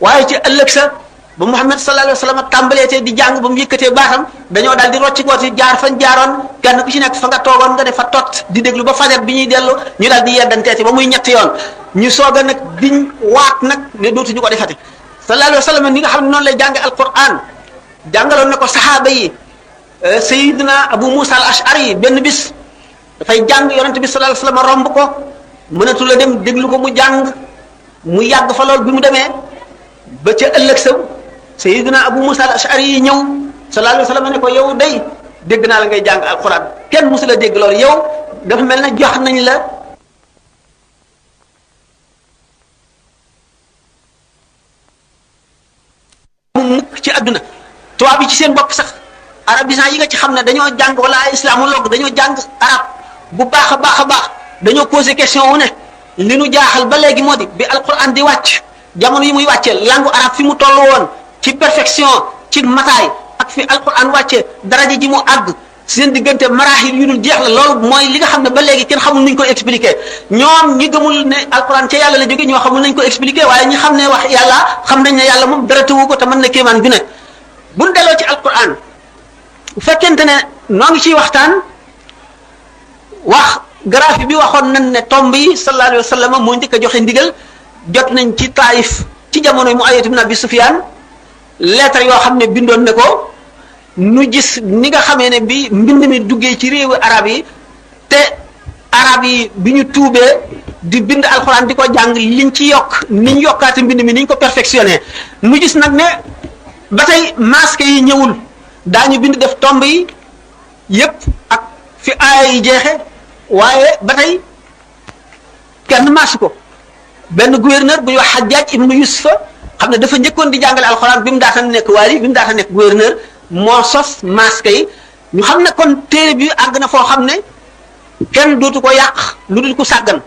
waaye ci ëllëg sa ba Muhammad sallallahu alayhi wa sallam tàmbaleetee di jàng ba mu yëkkatee baatam dañoo daal di rocci kooti jaar fañ jaaroon kenn ku ci nekk fa nga toogoon nga ne fa tot di déglu ba fajar bi ñuy dellu ñu daal di yeddanteeti ba muy ñetti yoon ñu soog a nag biñ waat nag ne dootuñu ko defati sallallahu alayhi wa sallam ni nga xam ne noonu lay jànge alquran jàngaloon na ko saxaaba yi Sayyidina Abu Musa al Ash'ari benn bis dafay jàng yonente bi sallallahu alayhi wa sallam romb ko mënatu la dem déglu ko mu jàng mu yàgg fa lool bi mu demee ba ca ëllëg sa Sayyidina Abu Musa al Ash'ari yi ñëw sallallahu alayhi wa sallam ne ko yow day dégg naa la ngay jàng alquran kenn musu la dégg loolu yow dafa mel na jox nañ la mukk ci àdduna tubaab yi ci seen bopp sax arabisant yi nga ci xam ne dañoo jàng wala ay islamologue dañoo jàng arab bu baax a baax dañoo posé question wu ne li nu jaaxal ba léegi moo di bi alquran di wàcc jamono yi muy wàccee langue arabe fi mu toll woon ci perfection ci mataay ak fi alquran wàccee daraja ji mu àgg seen diggante marahil yu dul jeex la loolu mooy li nga xam ne ba léegi kenn xamul nuñ ko expliquer ñoom ñi gëmul ne alquran ca yàlla la jóge ñoo xamul nañ ko expliquer waaye ñi xam ne wax yàlla xam nañ ne yàlla moom dara tëwu ko te mën na kéemaan bi nekk buñ delloo ci alquran bu fekkente ne noo ngi ciy waxtaan wax graphe bi waxoon nañ ne tomb yi sallallahu alayhi wa sallam moo njëkk a joxe ndigal jot nañ ci Taif ci jamono Muawiya ibn Abi Sufyan lettre yoo xam ne bindoon ne ko nu gis ni nga xamee ne bi mbind mi duggee ci réewu arab yi te arab yi bi ñu tuubee di bind alxuraan di ko jàng liñ ci yokk niñ yokkaate mbind mi niñ ko perfectionné nu gis nag ne ba tey masque yi ñëwul daañu bind def tomb yi yépp ak fi aaya yi jeexe waaye ba tey kenn masque ko benn gouverneur bu ñuy wax Hajjaj ibnu Yusufa xam ne dafa njëkkoon di jàngale alxuraan bi mu daata nekk waali bi mu daata nekk gouverneur moo sos masque yi ñu xam ne kon téere bi àgg na foo xam ne kenn dootu ko yàq lu dul ko sàggan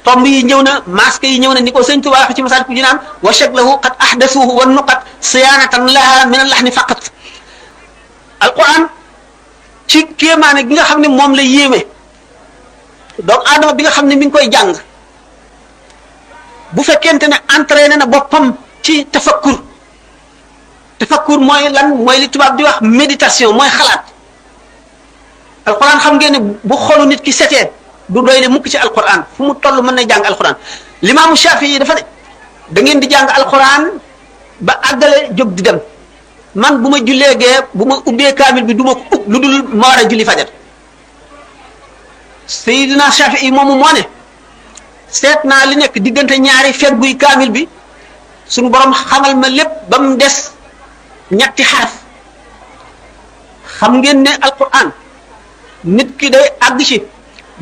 tomb yi ñëw na masque yi ñëw na ni ko sëñ Tuubaa wax ci masal ku jinaan wa shaklahu qad ahdasuhu wa nuqat siyaanatan laha min al-lahni faqat alquran ci kéemaane gi nga xam ne moom la yéeme doomu aadama bi nga xam ne mi ngi koy jàng bu fekkente ne entraîné na boppam ci tafakkur mooy lan mooy li tubaab di wax méditation mooy xalaat alquran xam ngeen ne bu xolu nit ki setee du doy ne mukk ci alquran fu mu toll mën na jàng alquran limaamu Shafii dafa ne da ngeen di jàng alquran ba àggale jóg di dem man bu ma jullee gee bu ma ubbee kaamil bi du ma ko ub lu dul ma war a julli fajar Seydina Shafii moomu moo ne seet naa li nekk diggante ñaari fegguy kaamil bi suñu borom xamal ma lépp ba mu des ñetti xaraf xam ngeen ne alquran nit ki day àgg ci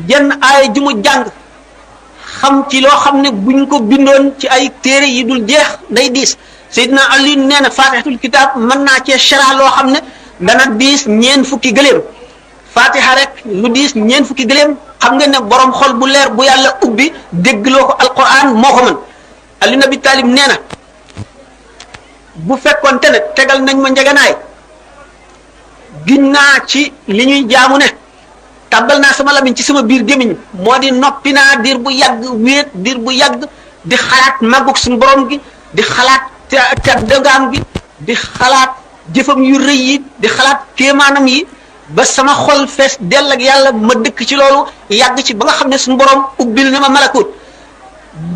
jenn aaya ju mu jàng xam ci loo xam ne buñ ko bindoon ci ay téere yi dul jeex day diis Seydina Ali nee na fatihatul kitab mën naa cee shara loo xam ne dana diis ñeen fukki gëléem fatiha rek lu diis ñeen fukki gëléem xam nga ne borom xol bu leer bu yàlla ubbi déggloo ko alquran moo ko mën Ali ibn Abi Talib nee na bu fekkoonte ne tegal nañ ma njeganaay giñ naa ci li ñuy jaamu ne tàbbal naa sama lamiñ ci sama biir gémmiñ moo di noppi naa diir bu yàgg wéet diir bu yàgg di xalaat màggug suñu borom gi di xalaat te dëggaam gi di xalaat jëfam yu rëy yi di xalaat kéemaanam yi ba sama xol fees dell ak yàlla ma dëkk ci loolu yàgg ci ba nga xam ne suñu borom ubbil na ma malakut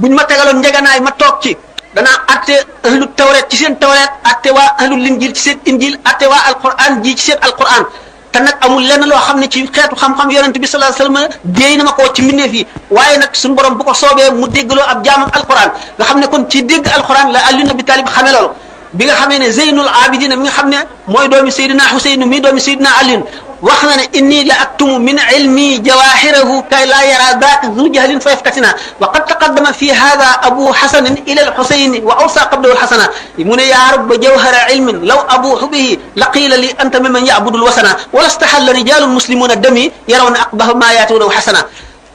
buñ ma tegaloon njeganaay ma toog ci danaa atte ahlu tawret ci seen tawret atte waa ahlu linjil ci seen injil atte waa alquran ji ci seen alquran te nag amul lenn loo xam ne ci xeetu xam-xam yonent bi sallallahu alayhi wasallam déey na ma koo ci mbindeef yi waaye nag suñu borom bu ko soobee mu déggloo ab jaamam alquran nga xam ne kon ci dégg alquran la Ali ibn Abi Talib xamee loolu bi nga xamee ne Zeynul Abidin mi nga xam ne mooy doomi Seydina Huseyn mi doomi Seydina Ali wax na ne inni la aktumu min ilmi jawahirahu kay la yara daaka zu jahlin fa yaftatina wa qad taqaddama fi hadha abu hasan ila al-husayn wa awsa qablahu al-hasana mun ya rabb jawhara ilmin law abuhu bihi laqila li anta mimman ya'budu al-wasana wa lastahalla rijalun muslimuna dami yarawna aqbaha ma yatuna hasana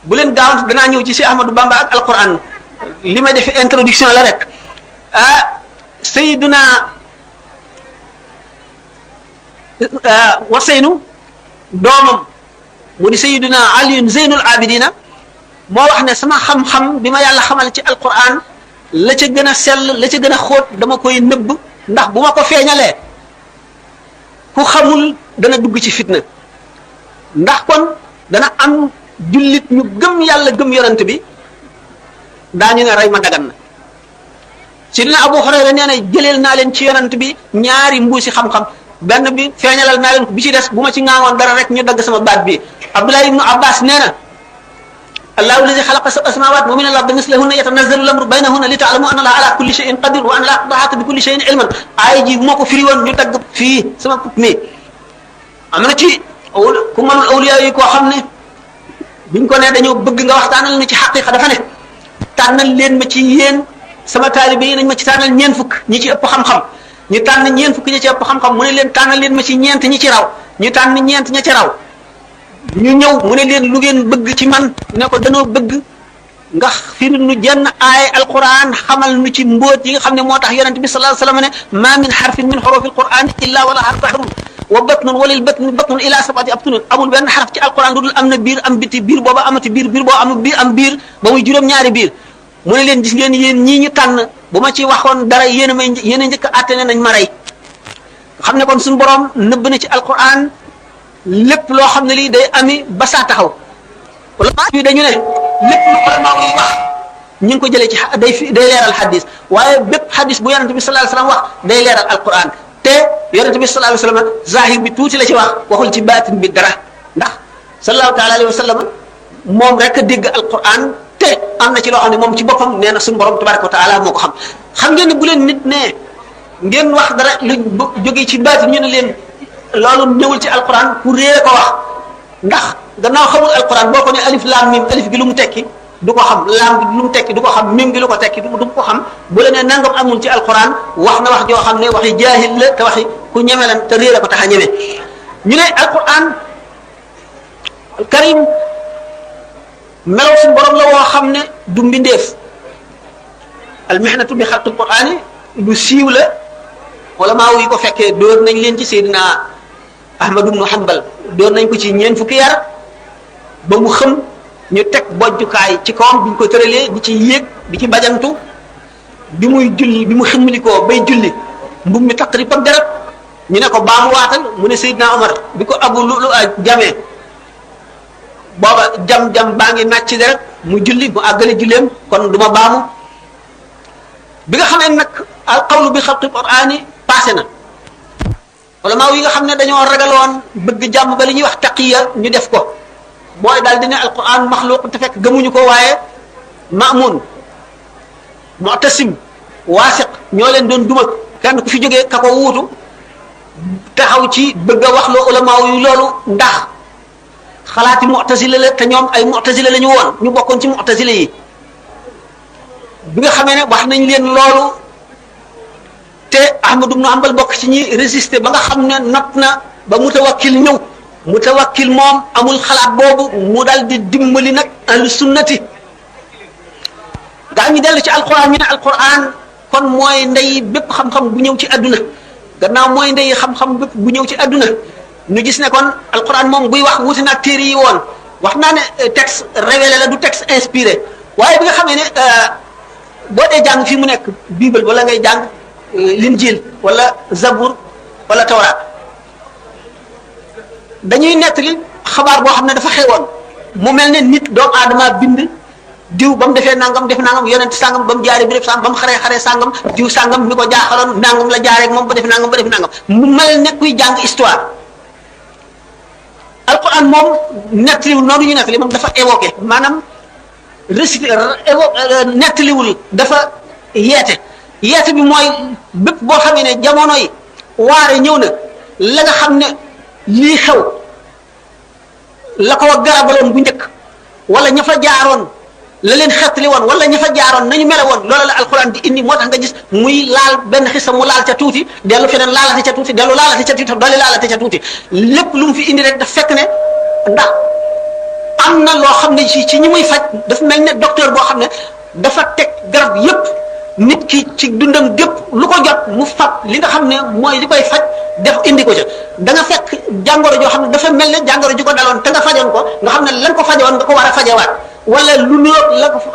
bu len gaaw dana ñew ci Cheikh Ahmadou Bamba ak alquran li may def introduction la rek sayyiduna wasaynu doomam mu di sayyiduna Ali Zeynul Abidina moo wax ne sama xam-xam bi ma yàlla xamal ci alquran la ca gën a sell la ca gën a xóot dama koy nëbb ndax bu ma ko feeñalee ku xamul dana dugg ci fitna ndax kon dana am jullit ñu gëm yàlla gëm yonent bi daañu ne rey ma dagan na Sidina Abu Hurayra nee na jëleel naa leen ci yonent bi ñaari mbuusi xam-xam benn bi feeñalal naa leen ko bi ci des bu ma ci ŋaawoon dara rek ñu dagg sama baat bi Abdullah ibnu Abbas nee na allahu alladi xalaqa sab'a samawat wa min al-ardi mislahunna yatanazzalu al-amru baynahunna li ta'lamu anna allaha ala kulli shay'in qadir wa anna allaha qad ahata bi kulli shay'in ilman aay ji bu ma ko firi woon ñu dagg fii sama put mi am na ci ku mënul awliya yi koo xam ne biñ ko ne dañoo bëgg nga waxtaanal na ci xaqiqa dafa ne tànnal leen ma ci yéen sama taalibe yi nañ ma ci tànnal ñeent fukk ñi ci ëpp xam-xam ñu tànn ñeent fukk ñi ci ëpp xam-xam mu ne leen tànnal leen ma ci ñeent ñi ci raw ñu tànn ñeent ña ci raw ñu ñëw mu ne leen lu ngeen bëgg ci man ne ko danoo bëgg nga firi nu jenn aay alquran xamal nu ci mbóot yi nga xam ne moo tax yonent bi sallallahu alayhi wasallam ne ma min harfin min hurufi alquran illa wala bahrun wa batnun walil batnun ila sab'ati abtun amul benn xaraf ci alquran lu dul am na biir am biti biir booba amati biir biir boo am biir am biir ba muy juróom-ñaari biir mu ne leen gis ngeen yéen ñii ñu tànn bu ma ci waxoon dara yéen a njëkk a àtte ne nañ ma rey xam ne kon suñu borom nëbb na ci alquran lépp loo xam ne lii day ami ba saa taxaw ulama yi dañu ne lépp lu ulama yi wax ñu ngi ko jëlee ci day leeral xadis waaye bépp xadis bu yonente bi sallallahu alayhi wasallam wax day leeral alquran te yonente bi sallallahu alayhi wasallam zahir bi tuuti la ci wax waxul ci baatin bi dara ndax sallallahu taala alayhi wasallam moom rek a dégg alquran te am na ci loo xam ne moom ci boppam nee na suñu borom tabaraka wa taala moo ko xam ngeen ne bu leen nit ne ngeen wax dara lu jógee ci baatin ñu ne leen loolu ñëwul ci alquran ku réere ko wax ndax gannaaw xamul alquran boo ko ne alif lam mim alif gi lu mu tekki du ko xam laam bi lu mu tekki du ko xam mim gi lu ko tekki du ko xam bu la nee nangam amul ci alquran wax na wax joo xam ne waxi jaahil la te waxi ku ñeme lan te réer a ko tax a ñeme ñu ne alquran karim melaw suñu borom la woo xam ne du mbindeef almihnatu bi xalqil qur'ani lu siiw la wala maa yi ko fekkee dóor nañ leen ci Seydina Ahmad ibn Hanbal dóor nañ ko ci ñeent fukki yar ba mu xëm ñu teg bojjukaay ci kawam bi ñu ko tëralee di ci yéeg di ci bajantu bi muy julli bi mu ximmalikoo bay julli mbub mi taqrib ak deret ñu ne ko baamu waatal mu ne Seydina Omar bi ko Abu Lu'lu'a jamee booba jam baa ngi nàcc deret mu julli mu àggale julleem kon du ma baamu bi nga xamee nag al qawlu bi xalqi qur'ani passé na wala maa yi nga xam ne dañoo ragaloon bëgg jàmm ba li ñuy wax taqiya ñu def ko mooy daal di ne alquran maxluq te fekk gëmuñu ko waaye Maamun Mu'tasim Waasiq ñoo leen doon duma kenn ku fi jógee ka ko wuutu taxaw ci bëgg a wax loo ulama yu loolu ndax xalaati mu'tazila la te ñoom ay mu'tazila la ñu woon ñu bokkoon ci mu'tazila yi bi nga xamee ne wax nañ leen loolu te Ahmad ibn Hanbal bokk ci ñi résister ba nga xam ne not na ba Mutawakkil ñëw Mutawakkil moom amul xalaat boobu mu dal di dimbali nag ahlu sunnati gaa ñu dellu ci alquran ñu ne alquran kon mooy ndey bépp xam-xam bu ñëw ci adduna gannaaw mooy ndey xam-xam bépp bu ñëw ci adduna ñu gis ne kon alquran moom buy wax wuti naag téere yi woon wax naa ne texte révélé la du texte inspiré waaye bi nga xamee ne boo dee jàng fii mu nekk bible wala ngay jàng linjil wala zabur wala tawraat dañuy nettali xabaar boo xam ne dafa xewoon mu mel ne nit doomu aadama bind diw ba mu defee nangam def nangam yonent sangam ba mu jaaree bi def sangam ba mu xaree sangam diw sangam mi ko jaaxaloon nangam la jaaree ak moom ba def nangam mu mel ne kuy jàng histoire alquran moom nettaliwul noonu ñu nettali moom dafa évoqué maanaam récité nettaliwul dafa yeete bi mooy bépp boo xamee ne jamono yi waare ñëw na la nga xam ne lii xew la ko garabaloon bu njëkk wala ña fa jaaroon la leen xettali woon wala ña fa jaaroon nañu mele woon loola la alquran di indi moo tax nga gis muy laal benn xisa mu laal ca tuuti dellu feneen laalate ca tuuti dellu laalate ca tuuti dolli laalate ca tuuti lépp lu mu fi indi rek daf fekk ne ndax am na loo xam ne ci ñi muy faj dafa mel ne docteur boo xam ne dafa teg garab yépp nit ki ci dundam gépp lu ko jot mu fab li nga xam ne mooy li koy faj def indi ko ca da nga fekk jàngoro joo xam ne dafa mel ne jàngoro ji ko daloon te nga fajoon ko nga xam ne lan ko fajoon nga ko war a fajewaat wala lu nuroog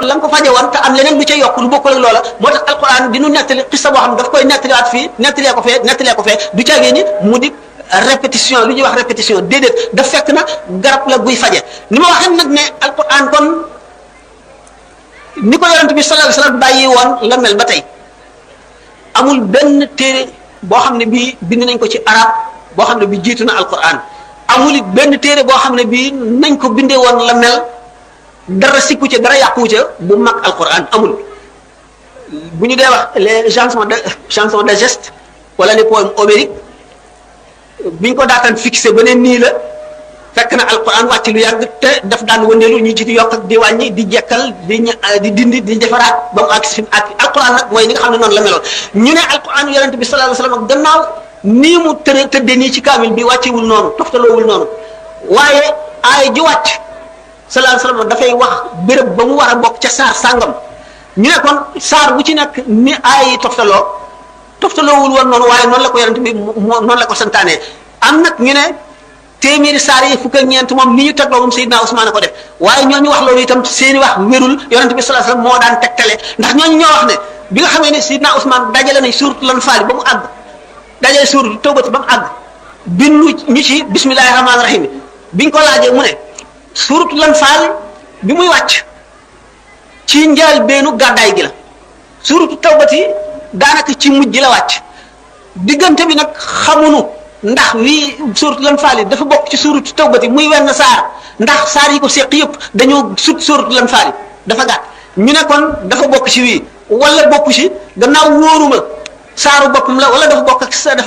la nga ko fajewoon te am leneen lu ca yokk lu bokkul ak loola moo tax alquran di nu nettali xissa boo xam ne daf koy nettaliwaat fii nettalee ko fee du caagee ni mu di répétition lu ñuy wax répétition déedéet daf fekk na garab la buy faje ni ma waxee nag ne alquran kon ni ko yonent bi sallallahu alayhi wasallam bàyyi woon la mel ba tey amul benn téere boo xam ne bii bind nañ ko ci arab boo xam ne bi jiitu na alquran amul benn téere boo xam ne bii nañ ko bindee woon la mel dara sikku ca dara yàqu ca bu mag alquran amul bu ñu dee wax les chansons de geste wala les poèmes homériques biñ ko daataan fixé ba ne nii la fekk na alquran wàcc lu yàgg te daf daan wëndeelu ñu ci di yokk ak di wàññi di jekkal di dindi di defaraat ba mu àgg si ak alquran nag mooy ni nga xam ne noonu la meloon ñu ne alquran yonent bi sallallahu alayhi wasallam gannaaw nii mu tëddee nii ci kaamil bi wàccewul noonu toftaloowul noonu waaye aaya ji wàcc sallallahu alayhi wasallam dafay wax béréb ba mu war a bokk ca saar sàngam ñu ne kon saar bu ci nekk ni aaya yi toftaloowul woon noonu waaye noonu la ko yonent bi noonu la ko santaane am nag ñu ne téeméeri saar yi fukk ak ñeent moom ni ñu tegloo moom Seydina Ousmane ko def waaye ñooñu wax loolu itam seeni wax wérul yonent bi sallallahu alayhi wasallam moo daan tegtale ndax ñooñu ñoo wax ne bi nga xamee ne Seydina Ousmane dajale nañ suuratul Anfaal ba mu àgg dajale suuratul Tawbati ba mu àgg bindu ñu ci bismillahir rahmanir rahim biñ ko laajee mu ne suuratul Anfaal bi muy wàcc ci njaal beenu gàddaay gi la suuratul Tawbati daanaka ci mujj la wàcc diggante bi nag xamuñu ndax wii suuratul Anfaal dafa bokk ci suuratu Tawbati muy wenn saar ndax saar yi ko seq yëpp dañoo sut suuratul Anfaal dafa gàtt ñu ne kon dafa bokk ci wii wala bokk ci gannaaw wóoruma saaru boppam la wala dafa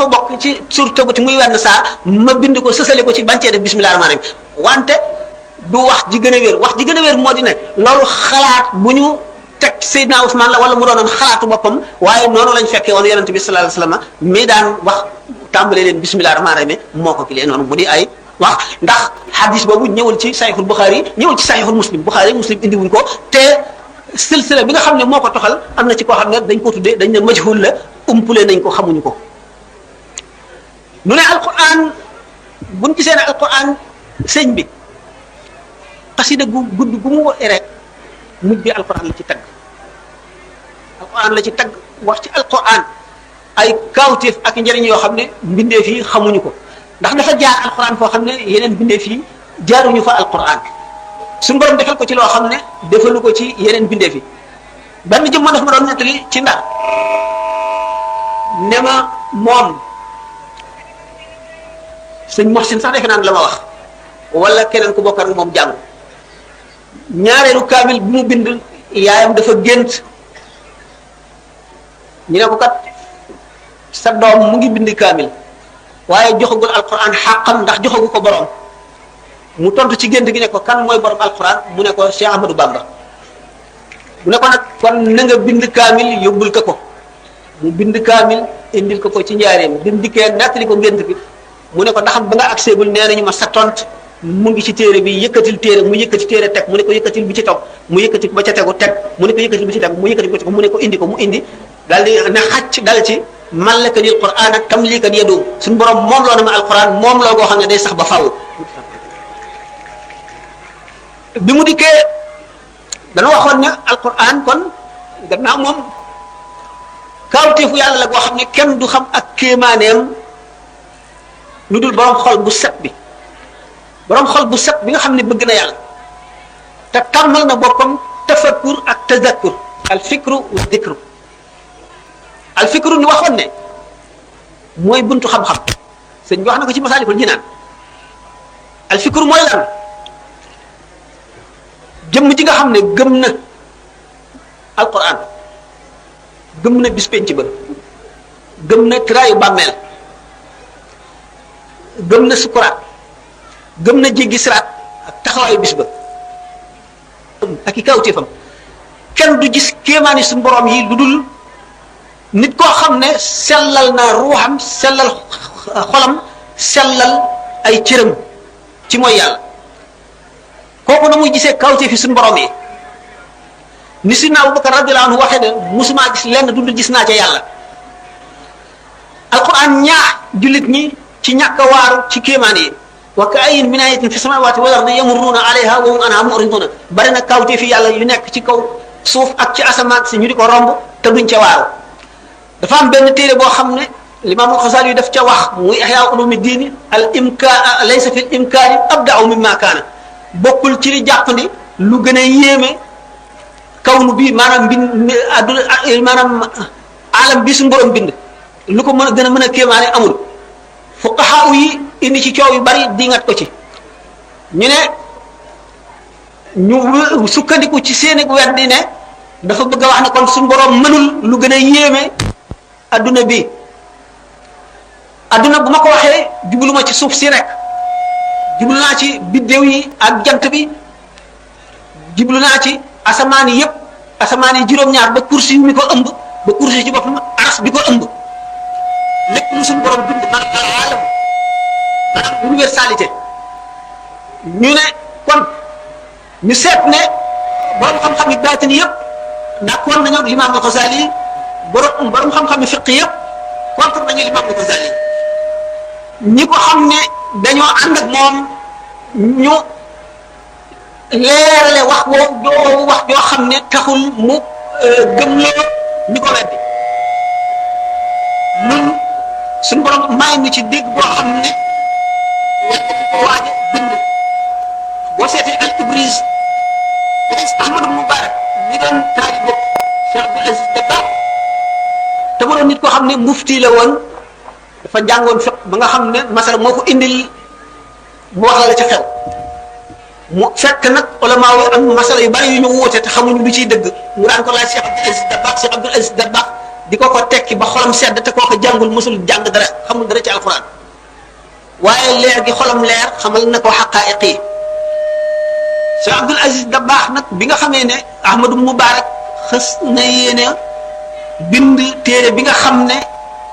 bokk ci suuratu Tawbati muy wenn saar ma bind ko sësale ko ci bancee def bismillahir rahmanir rahim wante du wax ji gën a wér wax ji gën a wér moo di ne loolu xalaat bu ñu teg Seydina Ousmane la wala mu doonoon xalaatu boppam waaye noonu lañ fekkee woon yonente bi sallallahu alayhi wasallam mi daan wax tàmbalee leen bismillah rahmaan rahim moo ko kilee noonu mu di ay wax ndax hadis boobu ñëwul ci sahihul Bukhari ñëwul ci sahihul Muslim Bukhari Muslim indi wuñ ko te silsila bi nga xam ne moo ko toxal am na ci koo xam ne dañ ko tuddee dañ ne majhul la umpule nañ ko xamuñu ko nu ne alquran buñ gisee ne alquran sëñ bi xasida gu gudd gu mu rek mujj bi alquran la ci tagg alquran la ci tagg wax ci alquran ay kawteef ak njëriñ yoo xam ne mbindeef yi xamuñu ko ndax dafa jaar alquran foo xam ne yeneen mbindeef yi jaaruñu fa alquran suñu borom defal ko ci loo xam ne defalu ko ci yeneen mbindeef yi benn jëm ma daf ma doon nettali ci Ndar ne ma moom sëñ Mohsin sax defe naan la ma wax wala keneen ku bokk ak moom jàng ñaareelu kaamil bu mu bind yaayam dafa gént ñu ne ko kat sa doom mu ngi bind kaamil waaye joxagul alquran xàqam ndax joxagu ko borom mu tontu ci gént gi ne ko kan mooy borom alquran mu ne ko Cheikh Ahmadou Bamba mu ne ko nag kon na nga bind kaamil yóbbul ko ko mu bind kaamil indil ko ci njaareem bi mu dikkee nettali ko gént bi mu ne ko ndax ba nga agseegul nee nañu ma sa tont mu ngi ci téere bi yëkkatil téere mu yëkkati téere teg mu ne ko yëkkatil bi ci topp mu yëkkati ba ca tegu teg mu ne ko yëkkatil bi ci teg mu yëkkati ko ci mu ne ko indi ko mu indi daal di ne xacc dal ci mallaka lil quran ak tamlikan yadum suñu borom moom loo na ma alquran moom loo goo xam ne day sax ba faaw bi mu dikkee dana waxoon ne alquran kon gannaaw moom kawteefu yàlla la goo xam ne kenn du xam ak kéemaaneem lu dul borom xol bu set bi borom xol bu set bi nga xam ne bëgg na yàlla te tàmmal na boppam tafakkur ak tazakkur al fikru wa dikru al fikru ñu waxoon ne mooy buntu xam-xam sëñ bi wax na ko ci Masaalikul Jinaan al fikru mooy lan jëmm ji nga xam ne gëm na alquran gëm na bis penc ba gëm na tiraayu bàmmeel gëm na sukuraat gëm na jéggi siraat ak taxawaayu bis ba ak i kawteefam kenn du gis kéemaani suñu borom yi lu dul nit koo xam ne sellal na ruuxam sellal xolam sellal ay cëram ci mooy yàlla kooku na muy gisee kawteefi suñu borom yi ni Sidna Abubakar radiyallahu anhu waxee ne musumaa gis lenn dund gis naa ca yàlla alquran ñaax jullit ñi ci ñàkk a waaru ci kéemaan yi wa ka'ayyin min ayatin fi samawati wal ardi yamurruna alayha wa hum anha mu'riduna bari na kawteefi yàlla yu nekk ci kaw suuf ak ci asamaan si ñu di ko romb te duñ ca waaru dafa am benn téere boo xam ne l'imam al-Ghazali yu daf ca wax muy ihya ulumi diini al imkaan laysa fi l imkaani abda'u mimma kaana bokkul ci li jàppandi lu gën a yéeme kawnu bi maanaam mbind adduna maanaam alam bi suñu borom bind lu ko mën a gën a mën a kéemaane amul fuqaha yi indi ci coow yu bari dingat ko ci ñu ne ñu sukkandiku ci seeni weddi ne dafa bëgg a wax ne kon suñu borom mënul lu gën a yéeme adduna bi adduna bu ma ko waxee jubluma ci suuf si rek jublu naa ci biddéew yi ak jant bi jublu naa ci asamaan yi yëpp asamaan yi juróom-ñaar ba kursi yu mi ko ëmb ba kursi ci boppam aras bi ko ëmb lépp lu suñu borom bind maanaam alam maanaam universalité ñu ne kon ñu seet ne borom xam-xam yi baatin yëpp d'accord nañu l'imam al-Ghazali borom xam-xam yi fiq yëpp contre nañu l'imam al-Ghazali ñi ko xam ne dañoo ànd ak moom ñu leerale wax wax joo xam ne taxul mu gëmloo ñi ko weddi ñun suñu borom may ni ci dégg boo xam ne ko waaje bind boo seetee al ibris Ahmadou Moubarak ñi doon taalibu Cheikh Abdoul Aziz Dabakh te mu doon nit koo xam ne mufti la woon dafa jàngoon fiq ba nga xam ne masala moo ko indil mu wax la ca xew mu fekk nag ulama yi am masala yu bari yu ñu wóote te xamuñu lu ciy dëgg mu daan ko laaj Cheikh Abdoul Aziz Dabakh di ko tekki ba xolam sedd te koo ko jàngul mosul jàng dara xamul dara ci alquran waaye leer gi xolam leer xamal na ko xaqaa'iq yi Cheikh Abdul Aziz Dabakh nag bi nga xamee ne Ahmadu Mubarak xës na yéene bind téere bi nga xam ne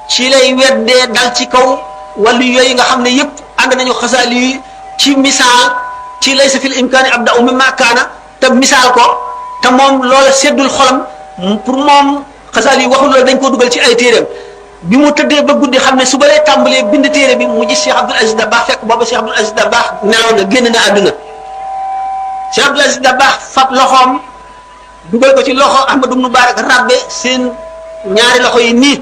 ci lay weddee dal ci kaw wàllu yooyu nga xam ne yépp ànd nañu xasaali yi ci misaal ci laysa fil imkaani abda'u mimma kaana te misaal ko te moom loola seddul xolam pour moom xasaali yi waxul loolu dañ koo dugal ci ay téereem bi mu tëddee ba guddi xam ne su ba lay tàmbalee bind téere bi mu gis Cheikh Abdul Aziz Dabakh fekk booba Cheikh Abdul Aziz Dabakh nelaw na génn na àdduna Cheikh Abdul Aziz Dabakh fab loxoom dugal ko ci loxo Ahmadu Mubarak rabbe seen ñaari loxo yi nii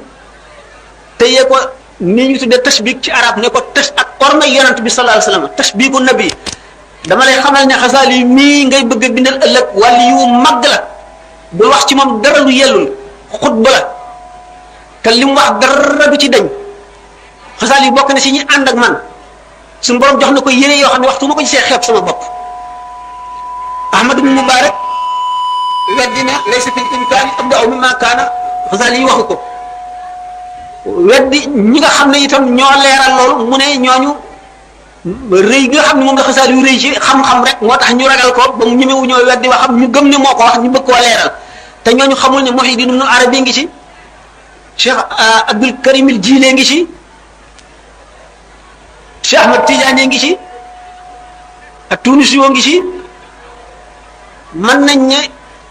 téye ko nii ñu tuddee tashbik ci arab ne ko tash ak orma yonent bi sallallahu alayhi wasallam tashbiku nabi dama lay xamal ne Xasaali mii ngay bëgg a bindal ëllëg wàllu yu mag la bul wax ci moom dara lu yellul xutba la te li mu wax dara du ci dañ Xasaali bokk na si ñi ànd ak man suñu borom jox na ko yére yoo xam ne waxtu ma ko gisee xeeb sama bopp Ahmadu Mubarak weddi na laysa fil imkaani abda'u mimma kaana Xasaali yi waxu ko weddi ñi nga xam ne itam ñoo leeral loolu mu ne ñooñu rëy gi nga xam ne moom la Xasaali yu rëy ci xam-xam rek moo tax ñu ragal ko ba mu ñemewu ñoo weddi waxam ñu gëm ne moo ko wax ñu bëgg koo leeral te ñooñu xamul ne Muhyiddin Ibn Arabi ngi ci Cheikh Abdul Karim al Jili ngi ci Cheikh Ahmad Tidiane ngi ci ak Tunisi yoo ngi ci mën nañ ne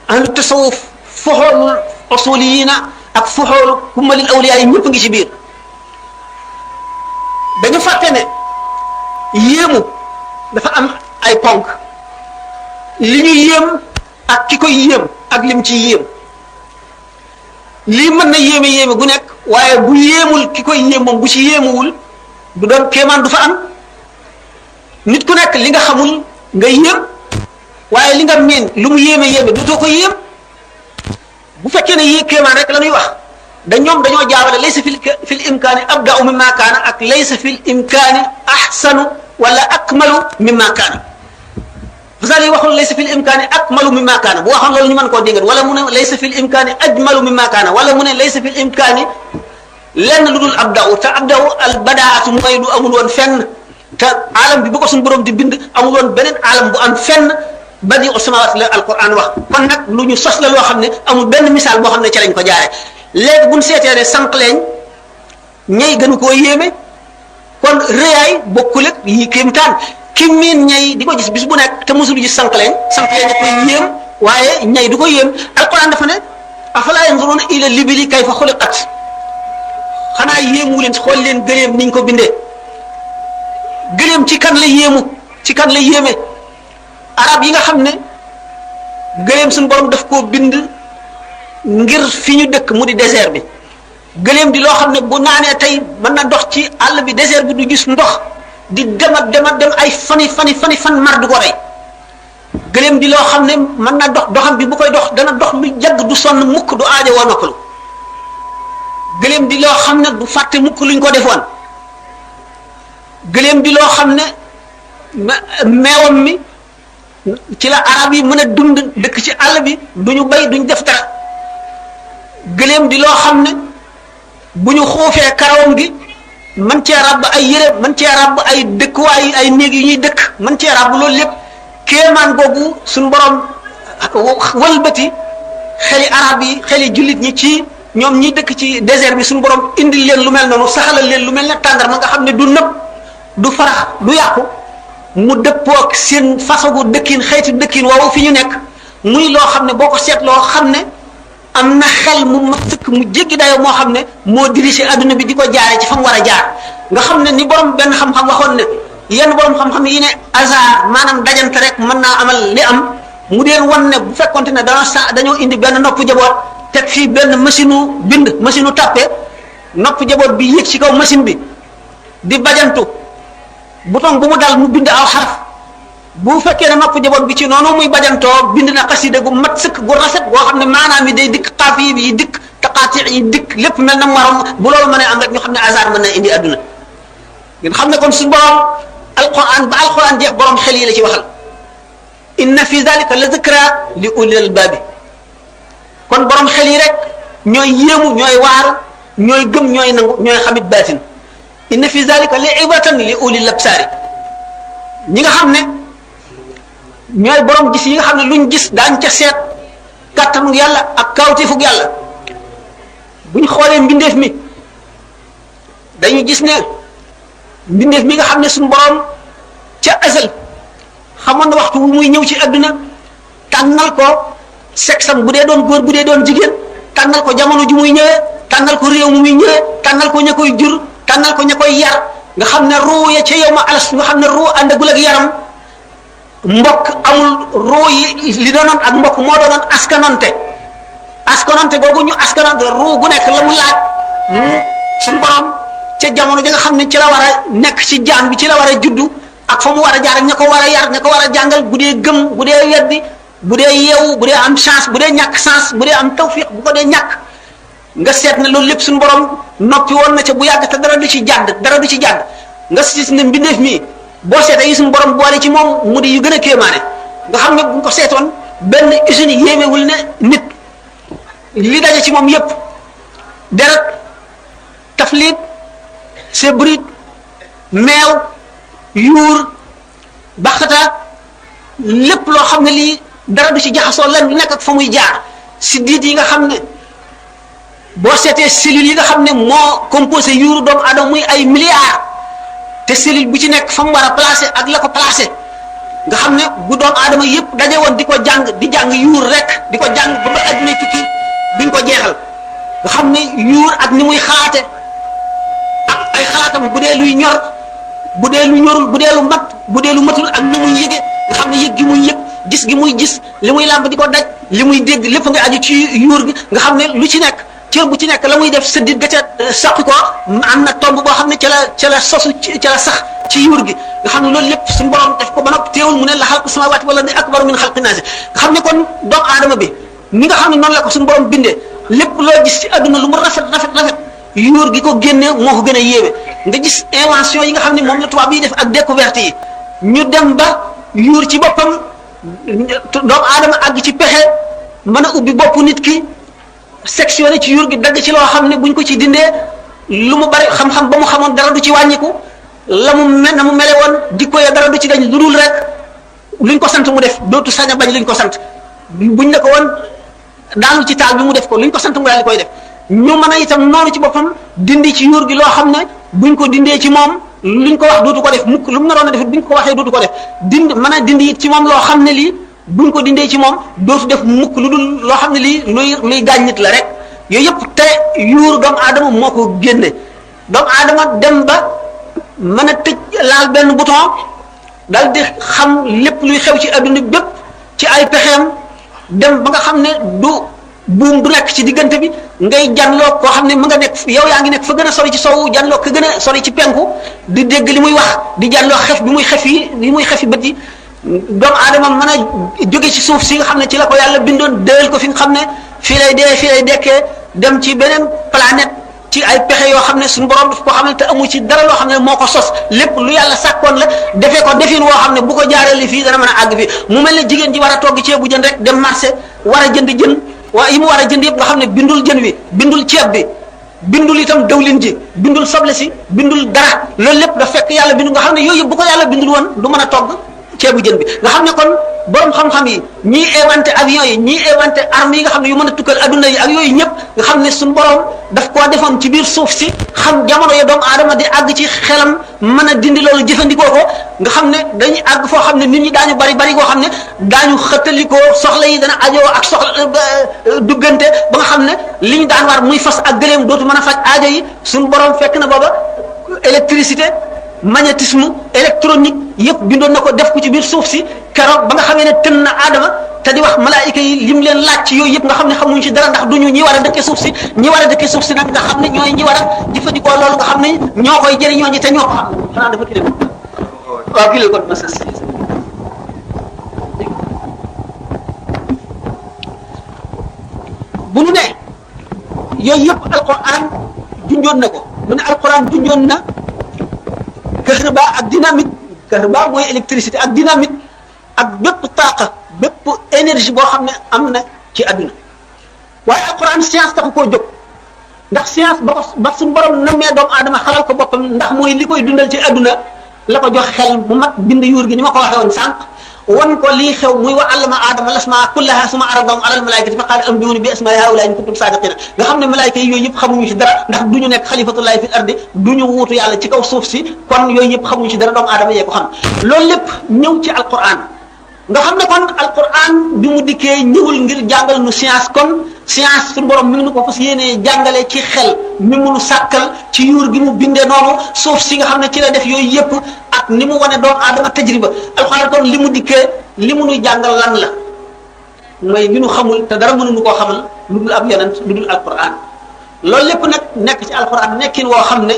ahlu tasawuf fuxoolul usuliyina ak fuxoolu kummalil awliya yi ñëpp ngi ci biir dañu fàtte ne yéemu dafa am ay ponk li ñu yéem ak ki koy yéem ak lim ci yéem lii mën na yéeme gu nekk waaye bu yéemul ki koy yéem moom bu ci yéemuwul du doon kéemaan du fa am nit ku nekk li nga xamul nga yéem waaye li nga miin lu mu yéeme du too ko yéem bu fekkee ne yii kéemaan rek la ñuy wax ñoom dañoo jaawale laysa fil imkaani abda'u mimma kaana ak laysa fil imkaani ahsanu wala akmalu mimma kaana Xasaali waxul laysa fil imkaani akmalu mimma kaana bu waxoon loolu ñu mën koo dégg wala mu ne laysa fil imkaani ajmalu mimma kaana wala mu ne laysa fil imkaani lenn lu dul abda'u te abda'u al badaatu mooy du amul woon fenn te alam bi bu ko suñu borom di bind amul woon beneen alam bu am fenn badi'u samaawaati la alquran wax kon nag lu ñu sos la loo xam ne amul benn misaal boo xam ne ci lañ ko jaare léegi bu ñu seetee ne sànq leen ñay gënu koo yéeme kon rëyaay bokkul ak yi kéemtaan ki miin ñay di ko gis bis bu nekk te mosul gis sànq leen da koy yéem waaye ñay du ko yéem alquran dafa ne afalaa yanzuruuna ila libili kayfa xuliqat xanaa yéemu leen xool leen gëleem niñ ko bindee gëleem ci kan la yéemu ci kan la yéeme arab yi nga xam ne gëleem suñu borom daf koo bind ngir fi ñu dëkk mu di désert bi gëleem di loo xam ne bu naanee tey mën na dox ci àll bi désert bi du gis ndox di dem ay fan mar du ko rey gëleem di loo xam ne mën na doxam bi bu koy dox dana dox lu yàgg du sonn mukk du aajo woo noppalu gëleem di loo xam ne du fàtte mukk luñ ko defoon gëleem di loo xam ne meewam mi ci la arab yi mën a dund dëkk ci àll bi duñu bay duñ def dara gëleem di loo xam ne bu ñu xuufee karawam gi man cee ràbb ay yére man cee ràbb ay dëkkuwaay ay néeg yu ñuy dëkk man cee ràbb loolu lépp kéemaan googu suñu borom wëlbati xeli arab yi xeli jullit ñi ci ñoom ñi dëkk ci désert bi suñu borom indil leen lu mel noonu saxalal leen lu mel ne tàndar ma nga xam ne du nëb du farax du yàqu mu dëppook seen façon dëkkin xeeti dëkkin woowu fi ñu nekk muy loo xam ne boo ko seetloo xam ne am na xel mu mat sëkk mu jéggi dayoo moo xam ne moo dirigé adduna bi di ko jaare ci fa mu war a jaar nga xam ne ni borom benn xam-xam waxoon ne yenn borom xam-xam yi ne hasard maanaam dajante rek mën naa amal li am mu deen wan ne bu fekkonte ne dañoo indi benn nopp jaboot teg fii benn machine u bind machine u tàppe nopp jaboot bi yéeg ci kaw machine bi di bajantu bouton bu mu dal mu bind aw xaraf bu fekkee ne nopp jaboot bi ci noonu muy bajantoo bind na xasida gu mat sëkk gu rafet boo xam ne maanaam yi day dikk xaaf yi dikk taqaati yi dikk lépp mel na waram bu loolu mën a am rek ñu xam ne hasard mën na indi adduna ngeen xam ne kon suñu borom alquran ba alquran jeex borom xel yi la ci waxal inna fi zalika la zikra li ulil albabi kon borom xel yi rek ñooy yéemu ñooy waaru ñooy gëm ñooy nangu ñooy xamit baatin inna fi zalika li ibatan li ulil absari ñi nga xam ne ñooy borom gis yi nga xam ne luñ gis daañ ca seet kàttanu yàlla ak kawtifug yàlla. buñ xoolee mbindeef mi dañu gis ne mbindeef mi nga xam ne suñu borom ca azal xamoon na waxtu wu muy ñëw ci adduna tànnal ko sexam bu dee doon góor bu dee doon jigéen tànnal ko jamono ju muy ñëwee tànnal ko réew mu muy ñëwee tànnal ko ña koy jur tànnal ko ña koy yar nga xam ne ruu ya ca yow ma alas nga xam ne ruu àndagul ak yaram mbokk amul ruu yi li doonoon ak mbokk moo doonoon askanante googu ñu askanante ruu gu nekk la mu laaj suñu borom ca jamono ji nga xam ne ci la war a nekk ci jaan bi ci la war a juddu ak fa mu war a jaar ak ña ko war a yar ña ko war a jàngal bu dee gëm bu dee weddi bu dee yeewu bu dee am chance bu dee ñàkk chance bu dee am tawfiq bu ko dee ñàkk nga seet ne loolu lépp suñu borom noppi woon na ca bu yàgg te dara du ci jàdd nga gis ne mbindeef mi boo seetee yi suñu borom boole ci moom mu di yu gën a kéemaane nga xam ne bu ñu ko seetoon benn usine yéemewul ne nit li daje ci moom yépp deret taflit sebrit meew yuur baxata lépp loo xam ne lii dara du ci jaxasoo lan du nekk ak fa muy jaar siddiit yi nga xam ne boo seetee cellules yi nga xam ne moo composé yuuru doomu aadama muy ay milliards te cellule bu ci nekk fa mu war a placé ak la ko placé nga xam ne bu doomu aadama yépp daje woon di ko jàng di jàng yuur rek di ko jàng ba adduna tukki duñ ko jeexal nga xam ne yuur ak ni muy xalaate ak ay xalaatam bu dee luy ñor bu dee lu ñorul bu dee lu mat bu dee lu matul ak ni muy yëge nga xam ne yëg gi muy yëg gis gi muy gis li muy làmb di ko daj li muy dégg lépp nga aju ci yuur gi nga xam ne lu ci nekk cër bu ci nekk la muy def sëddit ga ca saqi ko am na tomb boo xam ne ca la sosu ca la sax ci yuur gi nga xam ne loolu lépp suñu borom def ko ba noppi teewul mu ne la xalqu samawati wala ni akbaru min xalqi naasi nga xam ne kon doomu aadama bi ni nga xam ne noonu la ko suñu borom bindee lépp loo gis ci adduna lu mu rafet yuur gi ko génne moo ko gën a yéeme nga gis invention yi nga xam ne moom la tubaab yi def ak découverte yi ñu dem ba yuur ci boppam doomu aadama àgg ci pexe mën a ubbi bopp nit ki sectionné ci yuur gi dagg ci loo xam ne buñ ko ci dindee lu mu bari xam-xam ba mu xamoon dara du ci wàññiku la mu mel na mu mele woon jikko ya dara du ci dañ lu dul rek luñ ko sant mu def dootu sañ a bañ luñ ko sant buñ ne ko woon daanu ci taal bi mu def ko luñ ko sant mu daal di koy def ñu mën a itam noonu ci boppam dindi ci yuur gi loo xam ne buñ ko dindee ci moom luñ ko wax dootu ko def mukk lu mu naroon a def buñ ko waxee dootu ko def mën a dindi it ci moom loo xam ne lii buñ ko dindee ci moom dootu def mukk lu dul loo xam ne lii luy gaañ nit la rek yooyu yëpp te yuuru doomu aadama moo ko génne doomu aadama dem ba mën a tëj laal benn bouton dal di xam lépp luy xew ci adduna bépp ci ay pexeem dem ba nga xam ne buum du nekk ci diggante bi ngay janloo koo xam ne mu nga nekk yow yaa ngi nekk fa gën a sori ci sowu janloo ka gën a sori ci penku di dégg li muy wax di janloo xef bi muy xef yi bët yi doomu aadama mën a jóge ci suuf si nga xam ne ci la ko yàlla bindoon déel ko fi nga xam ne fii lay dekkee dem ci beneen planète ci ay pexe yoo xam ne suñu borom daf ko xam ne te amu ci dara loo xam ne moo ko sos lépp lu yàlla sàkkoon la defee ko defin woo xam ne bu ko jaaree li fii dana mën a àgg fii mu mel ne jigéen ji war a togg ceebu jën rek dem marché war a jënd jën yi mu war a jënd yëpp nga xam ne bindul jën wi bindul ceeb bi bindul itam dawlin ji bindul soble si bindul dara loolu lépp da fekk yàlla bindu nga xam ne yooyu yëpp bu ko yàlla bindul woon du mën a togg ceebu jën bi nga xam ne kon borom xam-xam yi ñii inventé avion yi ñii inventé armes yi nga xam ne yu mën a tukkal adduna yi ak yooyu ñëpp nga xam ne suñu borom daf koo defoon ci biir suuf si xam jamono ya doomu aadama di àgg ci xelam mën a dindi loolu jëfandikoo ko nga xam ne dañuy àgg foo xam ne nit ñi daañu bari koo xam ne daañu xëttalikoo soxla yi dana ajoo ak soxla duggante ba nga xam ne li ñu daan war muy fas ak gëléem dootu mën a faj aajo yi suñu borom fekk na booba électricité magnétisme électronique yëpp bindoon na ko def ko ci biir suuf si keroog ba nga xamee ne tën na aadama te di wax malaayika yi lim leen laaj ci yooyu yëpp nga xam ne xamuñ ci dara ndax duñu ñi war a dëkkee suuf si ñi war a dëkkee suuf si nag nga xam ne ñooy ñi war a jëfandikoo loolu nga xam ne ñoo koy jëriñoo ñi te ñoo ko xam xanaa dafa kii waaw kii la kon ma sas bu nu ne yooyu yëpp alquran junjoon na ko mu ne alquran junjoon na kahraba ak kahraba mooy électricité ak dynamite ak bépp taaqa bépp énergie boo xam ne am na ci adduna waaye alquran science taxu koo jóg ndax science ba suñu borom namee doomu aadama xalal ko boppam ndax mooy li koy dundal ci adduna la ko jox xel mu mat bind yuur gi ni ma ko waxee woon sànq wan ko lii xew muy wa allama aadama lasmaa kullaha suma aradahum alal malaikati fa qaala anbiuni bi asmaai haulaai in kuntum saadiqina nga xam ne malaayika yi yooyu yëpp xamuñu ci dara ndax duñu nekk xalifatullahi fil ardi duñu wuutu yàlla ci kaw suuf si kon yooyu yëpp xamuñu ci dara doomu aadama yee ko xam loolu lépp ñëw ci alquran nga xam ne kon alquran bi mu dikkee ñëwul ngir jàngal nu science kon science suñu borom mi ngi nu ko fas yéenee jàngale ci xel mi munu sàkkal ci yuur gi mu bindee noonu suuf si nga xam ne ci la def yooyu yëpp ak ni mu wane doomu aadama tajriba alquran kon li mu dikkee li mu nuy jàngal lan la mooy li nu xamul te dara mënuñu koo xamal lu dul ab yonent lu dul alquran loolu lépp nag nekk ci alquran nekkin woo xam ne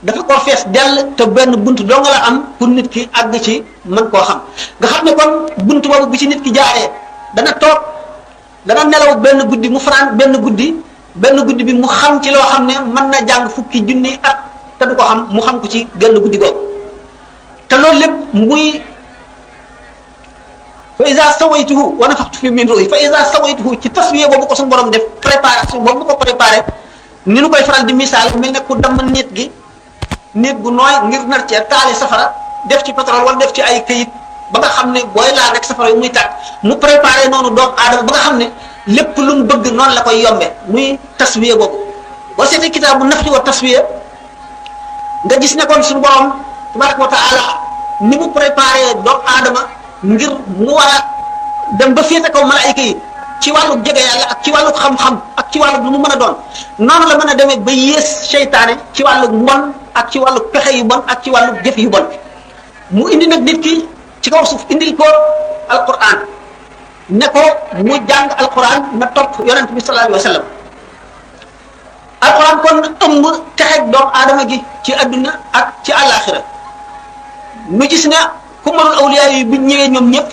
dafa koo fees dell te benn bunt doo nga la am pour nit ki àgg ci mën koo xam nga xam ne kon bunt boobu bi ci nit ki jaaree dana toog dana nelaw benn guddi mu fanaan benn guddi bi mu xam ci loo xam ne mën na jàng fukki junni at te du ko xam mu xam ko ci genn guddi googu te loolu lépp muy fa iza sawaytuhu wa nafaxtu fi min ruhi fa iza sawaytuhu ci taswiya boobu ko suñu borom def préparation boobu ko préparé ni nu koy faral di misaal mel ne ku damm nit gi nit gu nooy ngir nar cee taali safara def ci pétrole wala def ci ay këyit ba nga xam ne booy laa rek safara yi muy tàkk mu préparé noonu doomu aadama ba nga xam ne lépp lu mu bëgg noonu la koy yombe muy taswiya boobu boo seetee kitaabu nafti wa taswiya nga gis ne kon suñu borom tabaraka wa taala ni mu préparé doomu aadama ngir mu war a dem ba féete kaw malaayika yi ci wàllu jege yàlla ak ci wàllu xam-xam ak ci wàllu lu mu mën a doon noonu la mën a demee ba yées seytaane ci wàllu mbon ak ci wàllu pexe yu bon ak ci wàllu jëf yu bon mu indi nag nit ki ci kaw suuf indil ko alquran ne ko mu jàng alquran na topp yonent bi sallallahu alayhi wa sallam alquran kon ëmb texeg doomu aadama gi ci adduna ak ci àllaaxira nu gis ne ku mënul awliya yi bu ñëwee ñoom ñëpp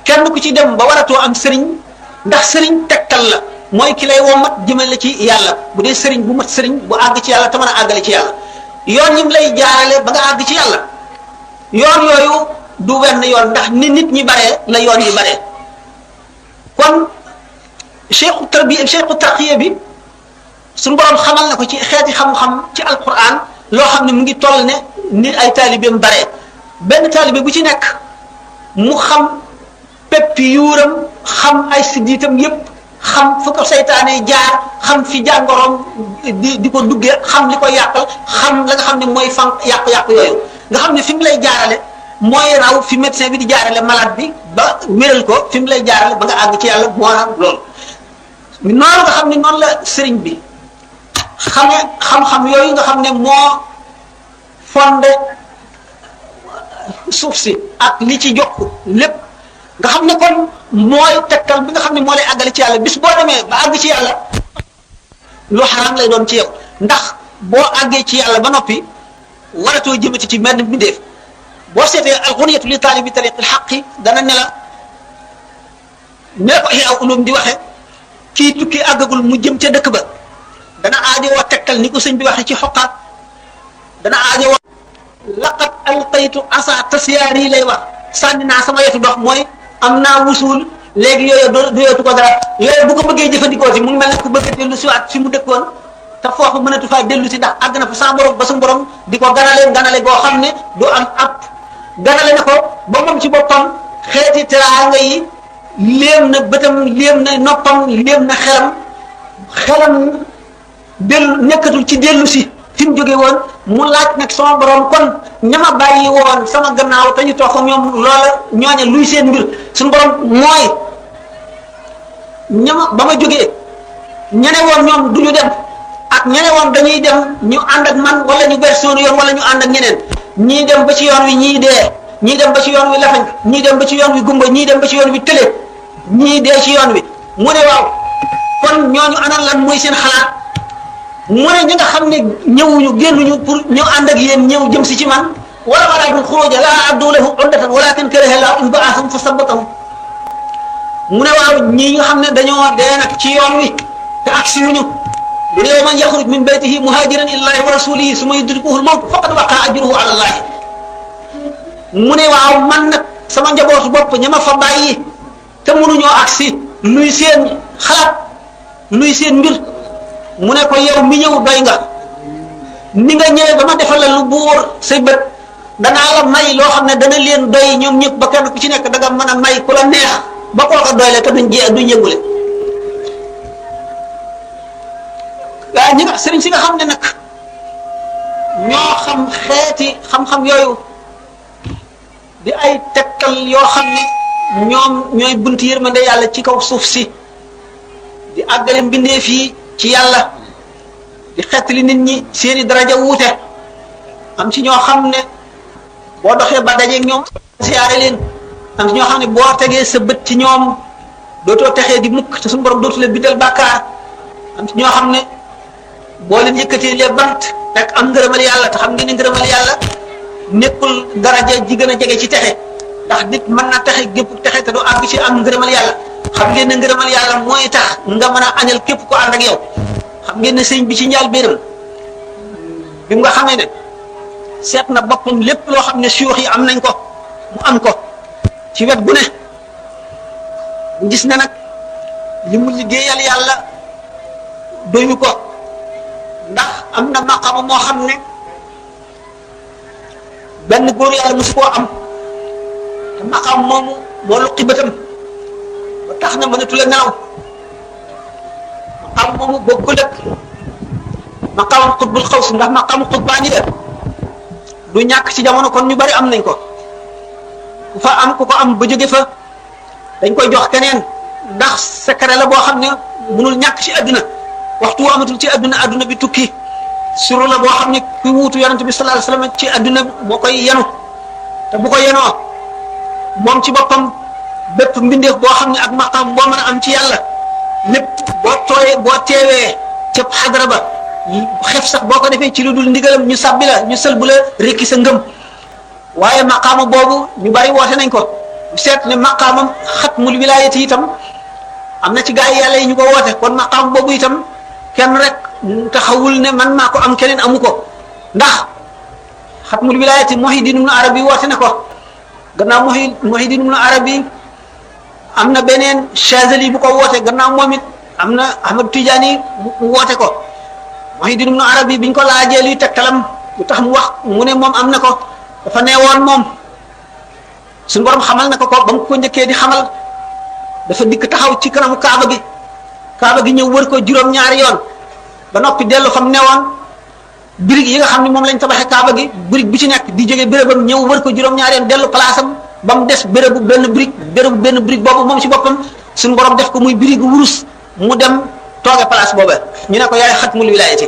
kenn ku ci dem ba waratoo am sëriñ ndax sëriñ tegtal la mooy ki lay womat jëmale ci yàlla bu dee sëriñ bu mat sëriñ bu àgg ci yàlla te mën a àggale ci yàlla yoon ñim lay jaarale ba nga àgg ci yàlla yoon yooyu du wenn yoon ndax ni nit ñi baree la yoon yi baree kon cheikhu tarbiya cheikhu tarqiya bi suñu borom xamal na ko ci xeeti xam-xam ci alquran loo xam ne mu ngi toll ne ni ay taalibeem baree benn taalibe bu ci nekk mu xam peppi yuuram xam ay siddiitam yépp xam fu ko seytaane jaar xam fi jàngoroom di ko duggee xam li ko yàqal xam la nga xam ne mooy fan yàqu-yàqu yooyu nga xam ne fi mu lay jaarale mooy raw fi médecin bi di jaarale malade bi ba wéral ko fi mu lay jaarale ba nga àgg ci yàlla moo raw loolu noonu nga xam ne noonu la sëriñ bi xame xam-xam yooyu nga xam ne moo fondé suuf si ak li ci jokk lépp nga xam ne kon mooy tegtal bi nga xam ne moo lay àggale ci yàlla bis boo demee ba àgg ci yàlla lu xaraam lay doon ci yow ndax boo àggee ci yàlla ba noppi waratoo jëmati ci menn mbindeef boo seetee alxuniyatu li taalibi tariqil xaqi dana ne la ne ko Ihya Ulum di waxe kii tukki àggagul mu jëm ca dëkk ba dana aajowoo tegtal ni ko sëñ bi waxe ci xoqaat dana aajowoo laqad alqaytu asa tasyaari lay wax sànni naa sama yetu dox mooy am naa wusul léegi yooyu doyootu ko dara yooyu bu ko bëggee jëfandikoo si mu ngi mel ne ku bëgg a dellu si waat fi mu dëkkoon te foofu mënatu faa dellu si ndax àgg na fa sa borom ba su borom di ko ganale goo xam ne du am ab ganale na ko ba moom ci boppam xeeti teraanga yi léem na bëtam léem na noppam léem na xelam dellu nekkatul ci dellu si fi mu jóge woon mu laaj nag sama borom kon ñama bàyyi woon sama gannaaw te ñu toog ak ñoom loola ñooñe luy seen mbir suñu borom mooy ñama ba ma jógee ñene woon ñoom du ñu dem ak ñene woon dañuy dem ñu ànd ak man wala ñu ber soonu yoon wala ñu ànd ak ñeneen ñii dem ba ci yoon wi ñii dee ñii dem ba ci yoon wi lafañ ñii dem ba ci yoon wi gumba ñii dem ba ci yoon wi tële ñii dee ci yoon wi mu ne waaw kon ñooñu ana lan mooy seen xalaat mu ne ñi nga xam ne ñëwuñu génnuñu pour ñu ànd ak yéen ñëw jëm si ci man wala walakin xuruja laa abdu lahu uddatan walakin karaha lahu inba'athum fa sabbatahum mu ne waaw ñi nga xam ne dañoo dee nag ci yoon wi te agsi wuñu bu ne man yaxruj min baytihi muhajiran illahi wa rasulihi summa yudrikuhu al-mawt faqad waqa'a ajruhu ala allah mu ne waaw man nag sama njabootu bopp ña ma fa bàyyi te mënuñoo agsi luy seen xalaat luy seen mbir mu ne ko yow mi ñëw doy nga ni nga ñëwee ba ma defal la lu buur say bët danaa la may loo xam ne dana leen doy ñoom ñëpp ba kenn ku ci nekk da nga mën a may ku la neex ba kooka doy la te duñ yëngule waaye ñi nga sëriñ si nga xam ne nag ñoo xam xeeti xam-xam yooyu di ay tegtal yoo xam ne ñoom ñooy buntu yërmande yàlla ci kaw suuf si di àggale mbindeef yi ci yàlla di xettali nit ñi seeni daraja wuute am ci ñoo xam ne boo doxee ba dajeeg ñoom siyaare leen am ci ñoo xam ne boo tegee sa bët ci ñoom dootoo texee di mukk te suñu borom dootu la bindal bàkkaar am ci ñoo xam ne boo leen yëkkatee les bant rek am ngërëmal yàlla te xam ngeen ne ngërëmal yàlla nekkul daraja ji gën a jege ci texe ndax nit mën na texe gépp texe te du àgg ci am ngërëmal yàlla xam ngeen ne ngërëmal yàlla mooy tax nga mën a añal képp ko ànd ak yow xam ngeen ne sëñ bi ci njaal béenam bi nga xamee ne seet na boppam lépp loo xam ne suyux yi am nañ ko mu am ko ci wet gu ne mu gis ne nag li mu liggéeyal yàlla doyu ko ndax am na maqama moo xam ne benn góor yàlla mosu koo am te maqam moomu moo luqi bëtam ba tax na mënatu la nelaw maqam moomu bokkul ak maqamam xutbul xaws ndax maqamu xutbaani la du ñàkk ci jamono kon ñu bari am nañ ko ku fa am ku ko am ba jóge fa dañ koy jox keneen ndax secret la boo xam ne mënul ñàkk ci àdduna waxtu woo amatul ci àdduna bi tukki suru la boo xam ne ku wuutu yonent bi sallallahu alayhi wasallam ci àdduna moo koy yenu te bu ko yenoo moom ci boppam bépp mbindeef boo xam ne ak maqaam boo mën a am ci yàlla lépp boo teewee ca xadara ba xef sax boo ko defee ci lu dul ndigalam ñu sàbbi la ñu sël bu la rekki sa ngëm waaye maqaama boobu ñu bari woote nañ ko seet ne maqaamam xatmul wilaayati itam am na ci gaa yi yàlla yi ñu ko woote kon maqaam boobu itam kenn rek taxawul ne man maa ko am keneen amu ko ndax xatmul wilaayati Muhyiddin ibn Arabi woote na ko gannaaw Muhyiddin ibn Arabi am na beneen Chazali bu ko woote gannaaw moom it am na Ahmad Tidiane mu woote ko Muhyiddin ibn Arabi biñ ko laajee luy tegtalam lu tax mu wax mu ne moom am na ko dafa neewoon moom suñu borom xamal na ko ba mu ko njëkkee di xamal dafa dikk taxaw ci kanamu kaaba gi ñëw wër ko juróom-ñaari yoon ba noppi dellu fa mu newoon birig yi nga xam ne moom lañ tabaxee kaaba gi birig bi ci nekk di jóge bérébam ñëw wër ko juróom-ñaari yoon dellu place am ba mu des bérébu benn birig boobu moom ci boppam suñu borom def ko muy birigu wurus mu dem tooge place boobu ñu ne ko yaay xatmul wilayati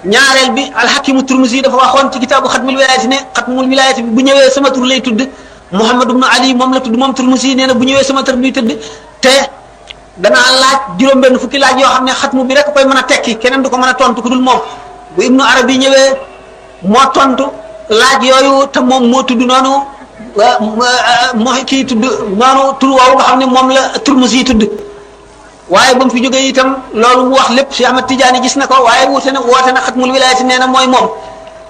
ñaareel bi alxakimu turmusi dafa waxoon ci kitaabu xatmul wilayati ne xatmul wilayati bi bu ñëwee sama tur lay tudd Muhammad ibn Ali moom la tudd moom turmusi nee na bu ñëwee sama tur luy tudd te danaa laaj juróom-benn fukki laaj yoo xam ne xatmu bi rek koy mën a tekki keneen du ko mën a tontu ku dul moom bu ibnu arabi ñëwee moo tontu laaj yooyu te moom moo tudd noonu moo kii tudd noonu tur woowu nga xam ne moom la turmusi tudd waaye ba mu fi jógee itam loolu mu wax lépp Cheikh Ahmad Tidiane gis na ko waaye woote na xatmul wilayati nee na mooy moom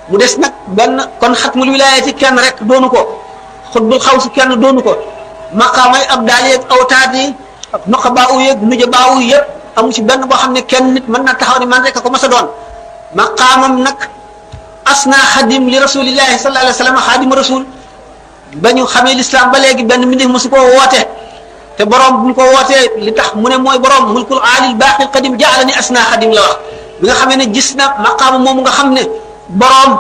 mu des nag benn kon xatmul wilayati kenn rek doonu ko xutbul xaws kenn doonu ko maqaamay ab daal yeeg awtaat yi ak nuqabaa yeeg nujabaa yëpp amu ci benn boo xam ne kenn nit mën na taxaw ni man rek a ko mas a doon maqaamam nag asna xadim li rasulillahi sallallahu alayhi wa sallam xadim rasul ba ñu xamee l'islam ba léegi benn mbindeef mosu koo woote te borom bu ñu ko wootee li tax mu ne mooy borom mulkul aalil baaqil qadim jaalani asna xadim la wax bi nga xamee ne gis na maqaama moomu nga xam ne borom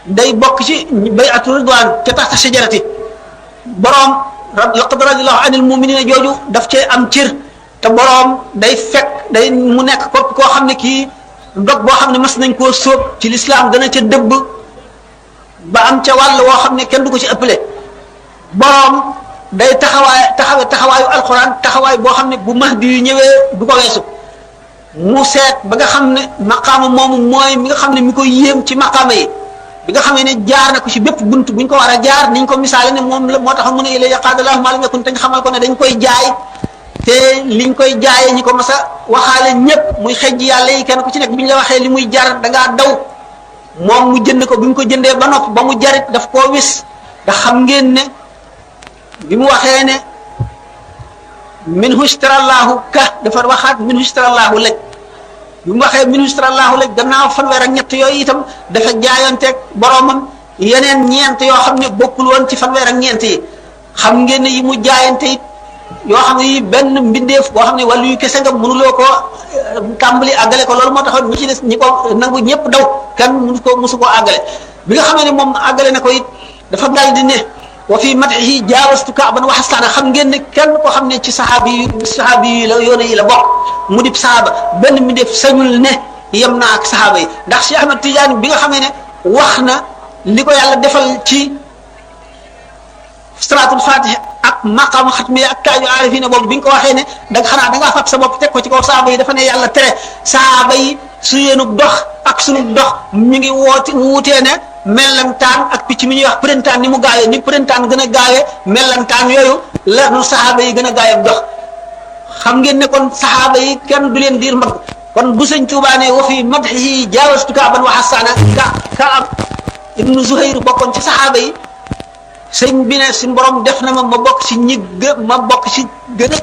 day bokk ci bay'atu ridwaan te taxta shajarati borom laqad radiyallahu anil mu'minina jooju daf cee am cër te borom day fekk day mu nekk koo xam ne kii ndog boo xam ne mas nañ koo sóob ci lislaam dana ca dëbb ba am ca wàll woo xam ne kenn du ko ci ëppale borom day taxawaayu alquran taxawaay boo xam ne bu mahdi yu ñëwee du ko weesu mu seet ba nga xam ne maqaama moomu mooy mi nga xam ne mi koy yéem ci maqaama yi bi nga xamee ne jaar na ko ci bépp bunt buñ ko war a jaar niñ ko misaale ne moom la moo tax mu ne ila yaqaadallahu ma lam yakun tañ xamal ko ne dañ koy jaay te liñ koy jaayee ñi ko mas a waxaale ñëpp muy xejj yàlla yi kenn ku ci nekk bi ñu la waxee li muy jar da ngaa daw moom mu jënd ko bi ñu ko jëndee ba noppi ba mu jarit daf koo wis ndax xam ngeen ne bi mu waxee ne minhu ishtarallahu ka dafa waxaat minhu ishtarallahu laj bi mu waxee minhu ishtarallahu laj gannaaw fanweer ak ñett yooyu itam dafa jaayanteeg boromam yeneen ñeent yoo xam ne bokkul woon ci fanweer ak ñeent yi xam ngeen ne yi mu jaayante it yoo xam ne yi benn mbindeef boo xam ne wàllu yu kese nga mënuloo ko tàmbali àggale ko loolu moo taxoon ñi ci des ñi ko nangu ñëpp daw kenn musu koo àggale bi nga xamee ne moom àggale na ko it dafa daal di ne wa fi madhihi jaawastu kaaban wa xastaana xam ngeen ne kenn koo xam ne ci saxaabi yi la yoone yi la bokk mu dib saxaaba benn mbindeef sañul ne yem naa ak saxaaba yi ndax Cheikh Ahmad Tidiane bi nga xamee ne wax na li ko yàlla defal ci salaatul fatiha ak maqaama xatmi ak taaju aarifina boobu bi nga ko waxee ne da ngaa fab sa bopp teg ko ci kaw saxaaba yi dafa ne yàlla tere saxaaba yi su yéenug dox ak sunu dox ñu ngi wuutee ne mellantaan ak picc mi ñuy wax printemps ni mu gaawee ni printemps gën a gaawee mellantaan yooyu la nu saxaaba yi gën a gaawee dox xam ngeen ne kon saxaaba yi kenn du leen diir mag kon bu sëñ Tuubaa ne wa fi madhihi jaawastu kaaban wa xasaana Kaab ibnu Zuhayr bokkoon ci saxaaba yi sëñ bi ne suñu borom def na ma bokk ci ma bokk ci gën a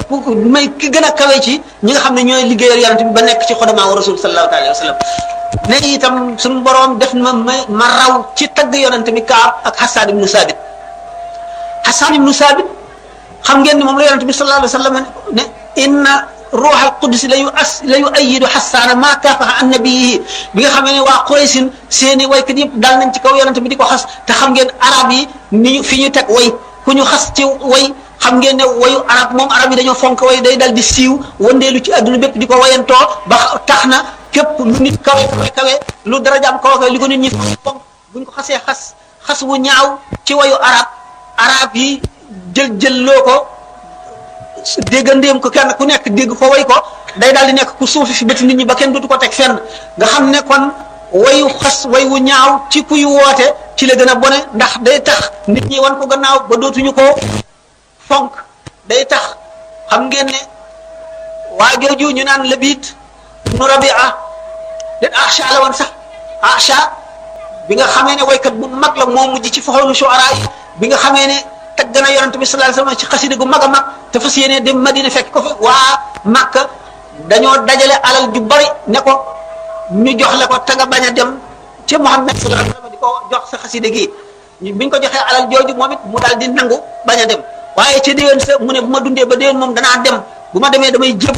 may ki gën a kawe ci ñi nga xam ne ñooy liggéeyal yonent bi ba nekk ci xodamaa wa rasul sallallahu alayhi wa sallam ne itam suñu borom def na ma raw ci tagg yonent bi Kaab ak Hassan ibnu Sabit Hassan ibnu Sabit xam ngeen ni moom la yonent bi sallallahu alayhi wa sallam ne inna ruuxal qudus la yu ayidu Hassan maa kaafaha an nabiyihi bi nga xam ne waa Quraysin seeni waykat yëpp dal nañ ci kaw yonent bi di ko xas te xam ngeen arab yi ni fi ñu teg way ku ñu xas ci way xam ngeen ne wayu arab moom arab yi dañoo fonk way day dal di siiw wëndeelu ci adduna bépp di ko wayantoo ba tax na képp lu nit kawe lu darajaam kawe li ko nit ñi fonk buñ ko xasee xas wu ñaaw ci wayu arab yi jël loo ko déggandeem ko kenn ku nekk dégg ko way ko day daal di nekk ku suufi fi bëti nit ñi ba kenn dootu ko teg fenn nga xam ne kon wayu xas way wu ñaaw ci kuy woote ci la gën a bone ndax day tax nit ñi wan ko gannaaw ba dootuñu ko fonk day tax xam ngeen ne waa jooju ñu naan Labiid ibnu Rabia den Acha la woon sax Acha bi nga xamee ne waykat bu mag la moo mujj ci faxoolu shuara yi bi nga xamee ne tagg na yonent bi sallallahu alayhi wasallam ci xasida gu mag a mag te fas yéene dem Madina fekk ko fa waa Makka dañoo dajale alal ju bari ne ko ñu jox la ko te nga bañ a dem ci Muhammad sallallahu alayhi wasallam di ko jox sa xasida gi biñ ko joxee alal jooju moom it mu daal di nangu bañ a dem waaye ca déwén sa mu ne bu ma dundee ba déwén moom danaa dem bu ma demee damay jëb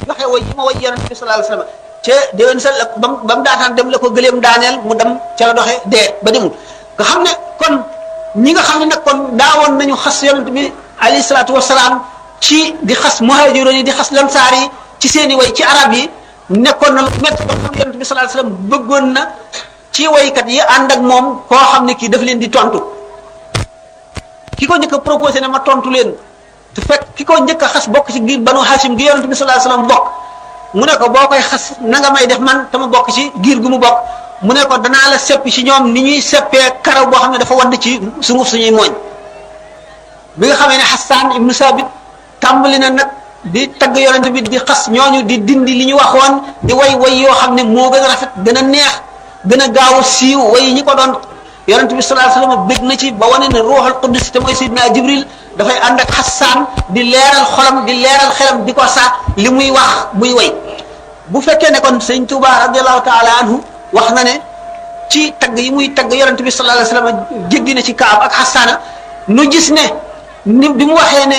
joxe way yi ma way yonent bi sallallahu alayhi wasallam ca déwén sa la ba mu daataan dem la ko gëleem daaneel mu dem ca la doxee dee ba demul nga xam ne kon ñi nga xam ne nag kon daawoon nañu xas yonent bi alayhi salaatu wasalaam ci di xas muhaajiroon yi di xas lansaar yi ci seeni way ci arab yi nekkoon na lu métti ba xam yonent bi sallallahu alayhi wasallam bëggoon na ci waykat yi ànd ak moom koo xam ne kii daf leen di tontu ki ko njëkk a proposé ne ma tontu leen te fekk ki ko njëkk a xas bokk ci giir banu Hashim gi yonent bi sallallahu alayhi wasallam bokk mu ne ko boo koy xas na nga may def man te ma bokk ci giir gu mu bokk mu ne ko danaa la seppi ci ñoom ni ñuy seppee karaw boo xam ne dafa wadd ci sunguf suñuy mooñ bi nga xamee ne Hassan ibnu Sabit tàmbali na nag di tagg yonent bi di xas ñooñu di dindi li ñu waxoon di way yoo xam ne moo gën a rafet gën a neex gën a gaaw a siiw way ñi ko doon yonent bi sallallahu alayhi wasallam bég na ci ba wane ne ruuxul qudus te mooy Seydina Jibril dafay ànd ak Hassan di leeral xolam di leeral xelam di ko sa li muy wax muy way bu fekkee ne kon sëñ Touba radiyallahu taala anhu wax na ne ci tagg yi muy tagg yonent bi sallallahu alayhi wasallam jéggi na ci Kaab ak Hassana nu gis ne ni bi mu waxee ne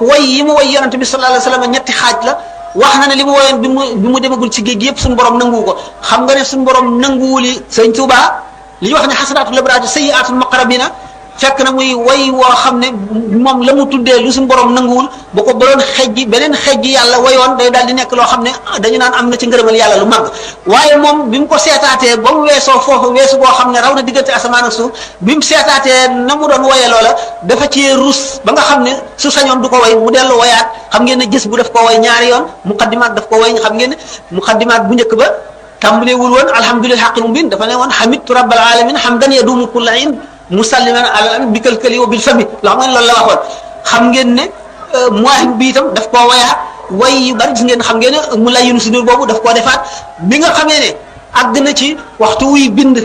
way yi mu way yonent bi sallallahu alayhi wasallam ñetti xaaj la wax na ne li mu woyoon bi mu demagul ci géej gi yëpp suñu borom nanguwu ko xam nga ne suñu borom nanguwuli sëñ Touba li ñu wax ne xasanatul abraar sayyi'atul muqarrabina fekk na muy way woo xam ne moom la mu tuddee lu suñu borom nanguwul bu ko doon xejji beneen xejji yàlla wayoon day daal di nekk loo xam ne dañu naan am na ci ngërëmal yàlla lu mag waaye moom bi mu ko seetaatee ba mu weesoo foofu weesu boo xam ne raw na diggante asamaan ak suuf bi mu seetaatee na mu doon woyee loola dafa ci rus ba nga xam ne su sañoon du ko way mu dellu wayaat xam ngeen ne gis bu daf ko way ñaari yoon muqaddimaat daf ko way xam ngeen ne muqaddimaat bu njëkk ba tàmbalewul woon alhamdulillahi haqqil mubin dafa ne woon hamidtu rabbal alamin hamdan yadumu kulla in musalliman ala bi kalkali wa bil fami loo xam ngeen loolu la waxoon xam ngeen ne muwahib bi itam daf koo wayaat way yu bari gis ngeen xam ngeen ne mu lay yunu sudur boobu daf koo defaat bi nga xamee ne àgg na ci waxtu wuy bind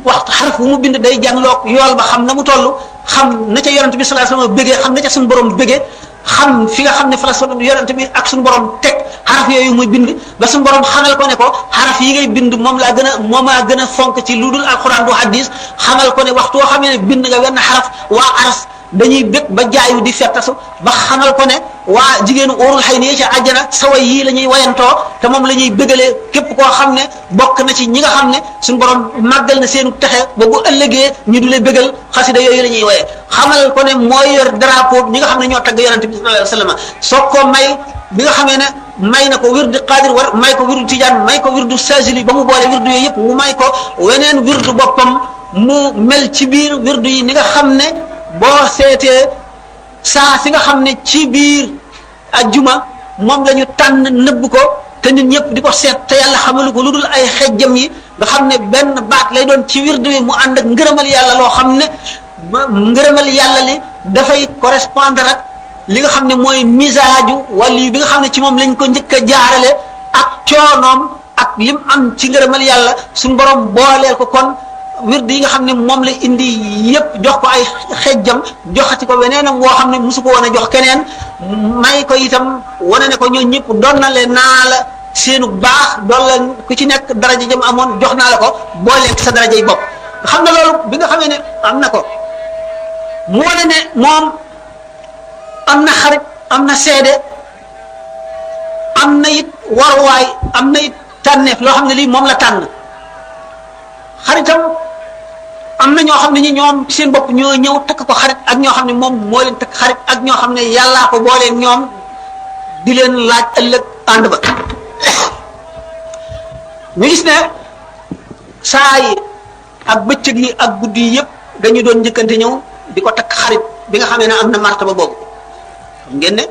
waxtu xaraf bu mu bind day jàngloog yool ba xam na mu toll xam na ca yonent bi sallallahu alayhi wasallam bëggee xam na ca suñu borom bëggee xam fi nga xam ne fa la sunu yonent bi ak suñu borom teg xaraf yooyu muy bind ba suñu borom xamal ko ne ko xaraf yi ngay bind moom laa gën a fonk ci lu dul alquran du hadis xamal ko ne waxtu woo xamee ne bind nga wenn xaraf waa aras dañuy bëgg ba jaayu di fettasu ba xamal ko ne waa jigéenu óorul xëy na ci àjjana sawa yii la ñuy wayantoo te moom la ñuy bëggalee képp koo xam ne bokk na ci ñi nga xam ne suñu borom màggal na seenu texe ba bu ëllëgee ñu du le bëggal xasida yooyu la ñuy waye xamal ko ne mooy yor drapeau ñi nga xam ne ñoo tagg yonente bi sallallahu alayhi wasallam soo ko may bi nga xamee ne may na ko wirdu qadir war may ko wirdu tijaan may ko wirdu sajili ba mu boole wirdu yooyu yëpp mu may ko weneen wirdu boppam mu mel ci biir wirdu yi ni nga xam ne boo seetee saa si nga xam ne ci biir ajjuma moom la ñu tànn nëbb ko te nit ñëpp di ko seet te yàlla xamalu ko lu dul ay xejjam yi nga xam ne benn baat lay doon ci wirdu wi mu ànd ak ngërëmal yàlla loo xam ne ngërëmal yàlla li dafay correspondre ak li nga xam ne mooy misaaju wali bi nga xam ne ci moom lañ ko njëkk a jaarale ak coonoom ak lim am ci ngërëmal yàlla suñu borom booleel ko kon wird yi nga xam ne moom la indi yépp jox ko ay xejjam joxati ko weneenam woo xam ne musu ko woon a jox keneen may ko itam wane ne ko ñoo ñëpp doon na leen naa la seenu baax doon la ku ci nekk daraja jëm amoon jox naa la ko booleeg sa darajay bopp xam nga loolu bi nga xamee ne am na ko mu wane ne moom am na xarit am na seede am na it waruwaay am na it tànneef loo xam ne lii moom la tànn xaritam am na ñoo xam ne ñi ñoom seen bopp ñoo ñëw takk ko xarit ak ñoo xam ne moom moo leen takk xarit ak ñoo xam ne yàllaa ko booleen ñoom di leen laaj ëllëg ànd ba ñu gis ne saa yi ak bëccëg yi ak guddi yi yëpp dañu doon njëkkante ñëw di ko takk xarit bi nga xamee ne am na martaba boobu xam ngeen ne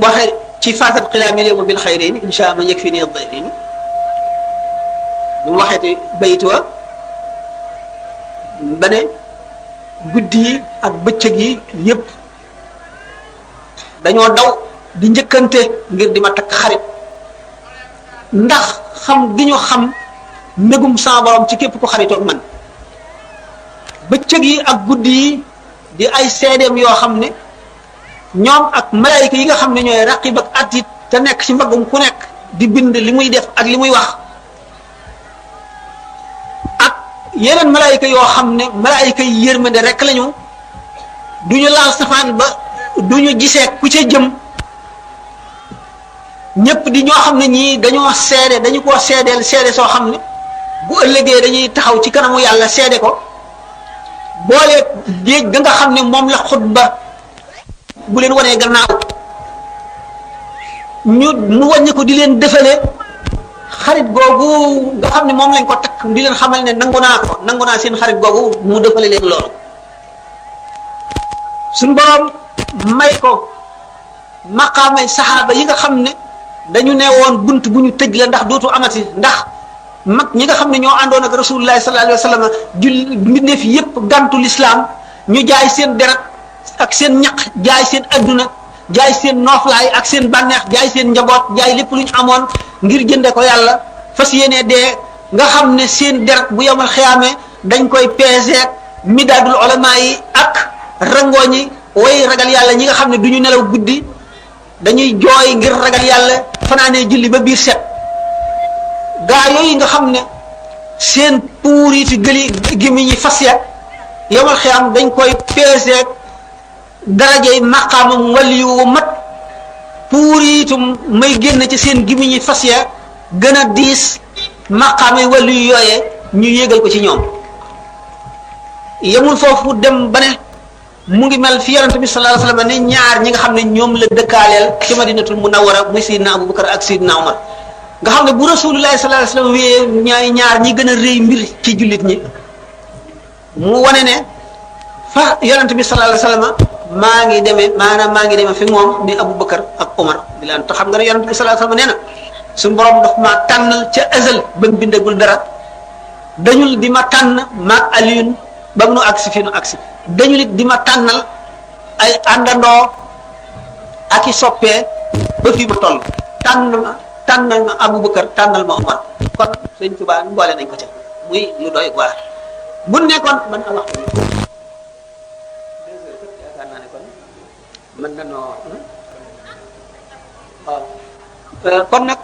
waxee ci fatat xilaami yawma bil xayrayni insha man yakfini ad-dayfini bu mu waxeeti bayit wa ba ne guddi yi ak bëccëg yi yëpp dañoo daw di njëkkante ngir di ma takk xarit ndax xam gi ñu xam mbégum sama borom ci képp ko xaritoog man bëccëg yi ak guddi yi di ay seedeem yoo xam ne ñoom ak malaayika yi nga xam ne ñooy raqib ak atit te nekk ci mbaggum ku nekk di bind li muy def ak li muy wax ak yeneen malaayika yoo xam ne malaayika yi yërmande rek lañu duñu laal safaan ba duñu gisee ku ca jëm ñëpp di ñoo xam ne ñii dañoo seede dañu koo seedeel seede soo xam ne bu ëllëgee dañuy taxaw ci kanamu yàlla seede ko boole géej ga nga xam ne moom la xutba bu leen wanee gannaaw mu wàññi ko di leen defale xarit googu nga xam ne moom lañ ko takk di leen xamal ne nangu naa seen xarit googu mu defale leen loolu suñ borom may ko maqaamay saxaaba yi nga xam ne dañu ne woon bunt bu ñu tëj la ndax dootu amati ndax mag ñi nga xam ne ñoo àndoon ak rasulullah sallallahu alayhi wa sallam mbindeef yépp gantu lislaam ñu jaay seen deret ak seen ñaq jaay seen adduna jaay seen nooflaay ak seen bànneex jaay seen njaboot jaay lépp lu ñu amoon ngir jënde ko yàlla fas yéene dee nga xam ne seen deret bu yomal xiyaamee dañ koy peeseek midaadul ulama yi ak rangooñi way ragal yàlla ñi nga xam ne du ñu nelaw guddi dañuy jooy ngir ragal yàlla fanaanee julli ba biir set gaa yooyu nga xam ne seen puuriiti gëli gémmiñ ñi fas ya yomal xiyaam dañ koy peeseek darajey maqaamam wali yu mat puuriitum may génn ci seen gémmiñ ñi fas ya gën a diis maqaamay wali yu yooyee ñu yégal ko ci ñoom yemul foofu dem ba ne mu ngi mel fi yonent bi sallallahu alayhi wasallam ne ñaar ñi nga xam ne ñoom la dëkkaaleel ci madinatul munawwara muy Seydina Abubakar ak Seydina Omar nga xam ne bu rasulullahi sallallahu alayhi wasallam wéyee ñaar ñi gën a rëy mbir ci jullit ñi mu wane ne fa yonent bi sallallahu alayhi wasallam maa ngi demee fi moom ni Abubakar ak Omar di laan te xam nga ne yonent bi sallallahu alayhi wasallam nee na suñu borom daf maa tànnal ca azal ba mu bindagul dara dañul di ma tànn maag Aliyun ba mu nu agsi fi nu agsi dañu nit di ma tànnal ay àndandoo ak i soppee ba fii ma toll tànnal ma Abubakar tànnal ma Omar kon Sëñ Tuubaa boole nañ ko ca muy lu doy waar bu nekkoon man a waxtu yaakaar naa ne kon mën na noo waaw kon nag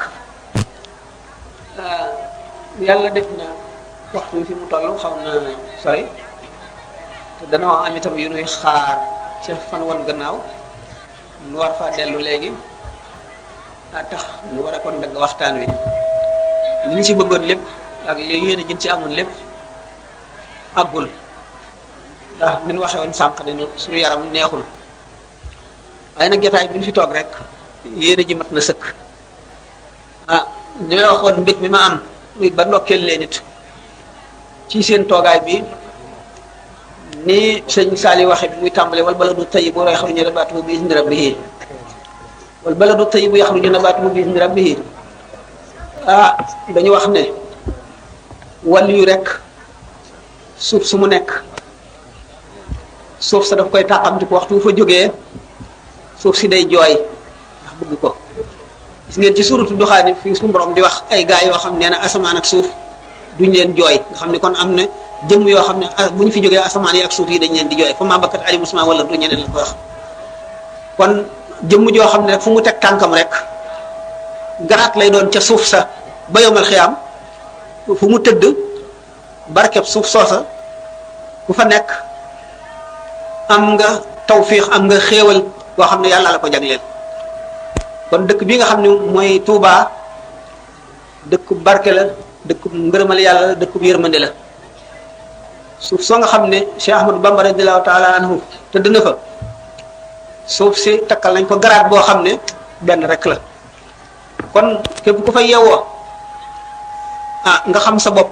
yàlla def na waxtu fi mu toll xaw na sori te danoo am itam yu nuy xaar ca fan wan gannaaw nu war faa dellu léegi tax nu war a kon dagg waxtaan wi li ñu ci bëggoon lépp ak li yéen a jën ci amoon lépp àggul ndax ni ñu waxee woon sànq ne suñu yaram neexul waaye nag jotaay bi ñu fi toog rek yéen a ji mat na sëkk ñu waxoon mbég mi ma am muy ba ndokkeel leen it ci seen toogaay bi ni sëñ Saliou waxe bi muy tàmbale wal baladu tayyibu yaxruju nabaatuhu bi izni rabbihi wal baladu tayyibu yaxruju nabaatuhu bi izni rabbihi dañu wax ne wàll yu rek suuf su mu nekk suuf sa daf koy tàqamti ko waxtu fa jógee suuf si day jooy ndax bëgg ko gis ngeen ci suuratu Duxaan fii suñu borom di wax ay gaa yoo xam nee na asamaan ak suuf duñ leen jooy nga xam ne kon am na jëmm yoo xam ne bu ñu fi jógee asamaan yi ak suuf yi dañ leen di jooy fa maa bakkat ali musma wala du ñeneen la ko wax kon jëmm joo xam ne rek fu mu teg tànkam rek garaat lay doon ca suuf sa ba yomal xiyaam fu mu tëdd barkeb suuf soosa ku fa nekk am nga tawfiix am nga xéewal boo xam ne yàlla la ko jagleel kon dëkk bi nga xam ne mooy Touba dëkk barke la dëkk ngërëmal yàlla la dëkk yërmande la suuf soo nga xam ne Cheikh Ahmadou Bamba radiyallahu taala anhu tëdd na fa suuf si takkal nañ ko garaat boo xam ne benn rek la kon képp ku fa yeewoo nga xam sa bopp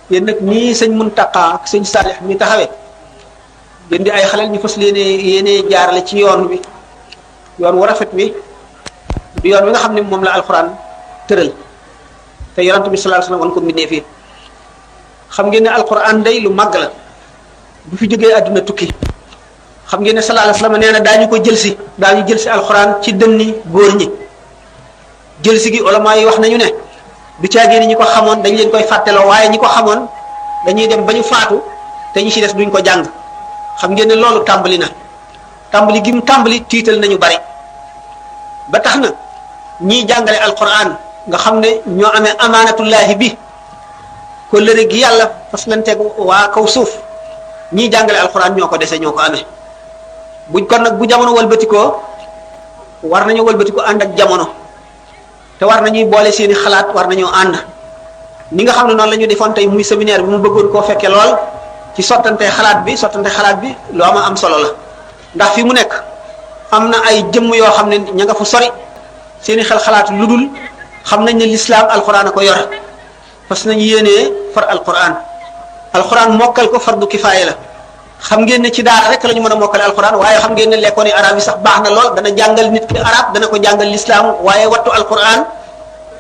yéen nag nii sëñ Muntaqa ak sëñ Saalix mi taxawee yéen di ay xaleel ñu fas yéene jaarale ci yoon wi yoon wu rafet wi du yoon wi nga xam ne moom la alxuraan tëral te yonent bi sallallahu alayhi wasallam wan ko mbindee fii xam ngeen ne alxuraan day lu màgg la bu fi jógee àdduna tukki xam ngeen ne sallallahu alayhi wasallam nee na daañu ko daañu jël si alxuraan ci dënni góor ñi jël si gi ulama yi wax nañu ne du caagee ni ñi ko xamoon dañ leen koy fàtteloo waaye ñi ko xamoon dañuy dem ba ñu faatu te ñi ci des duñ ko jàng xam ngeen ne loolu tàmbali na tàmbali gi mu tàmbali tiital nañu bari ba tax na ñiy jàngale alquran nga xam ne ñoo amee amaanatullahi bi ko lëre gi yàlla fas leen teg waa kaw suuf ñiy jàngale alquran ñoo ko dese ñoo ko amee buñ kon nag bu jamono wëlbatikoo war nañu wëlbatikoo ànd ak jamono te war nañuy boole seeni xalaat war nañoo ànd ni nga xam ne noonu la ñu defoon tey muy séminaire bi mu bëggoon koo fekkee lool ci sottante xalaat bi lu am solo la ndax fi mu nekk am na ay jëmm yoo xam ne ña nga fa sori seeni xalaat lu dul xam nañ ne lislaam alquran a ko yor parce que nañu yéenee far alquran mokkal ko fardu kifaaya la xam ngeen ne ci daara rek la ñu mën a mokkale alquran waaye xam ngeen ne lekkoon arab yi sax baax na lool dana jàngal nit ki arab dana ko jàngal lislaam waaye wattu alquran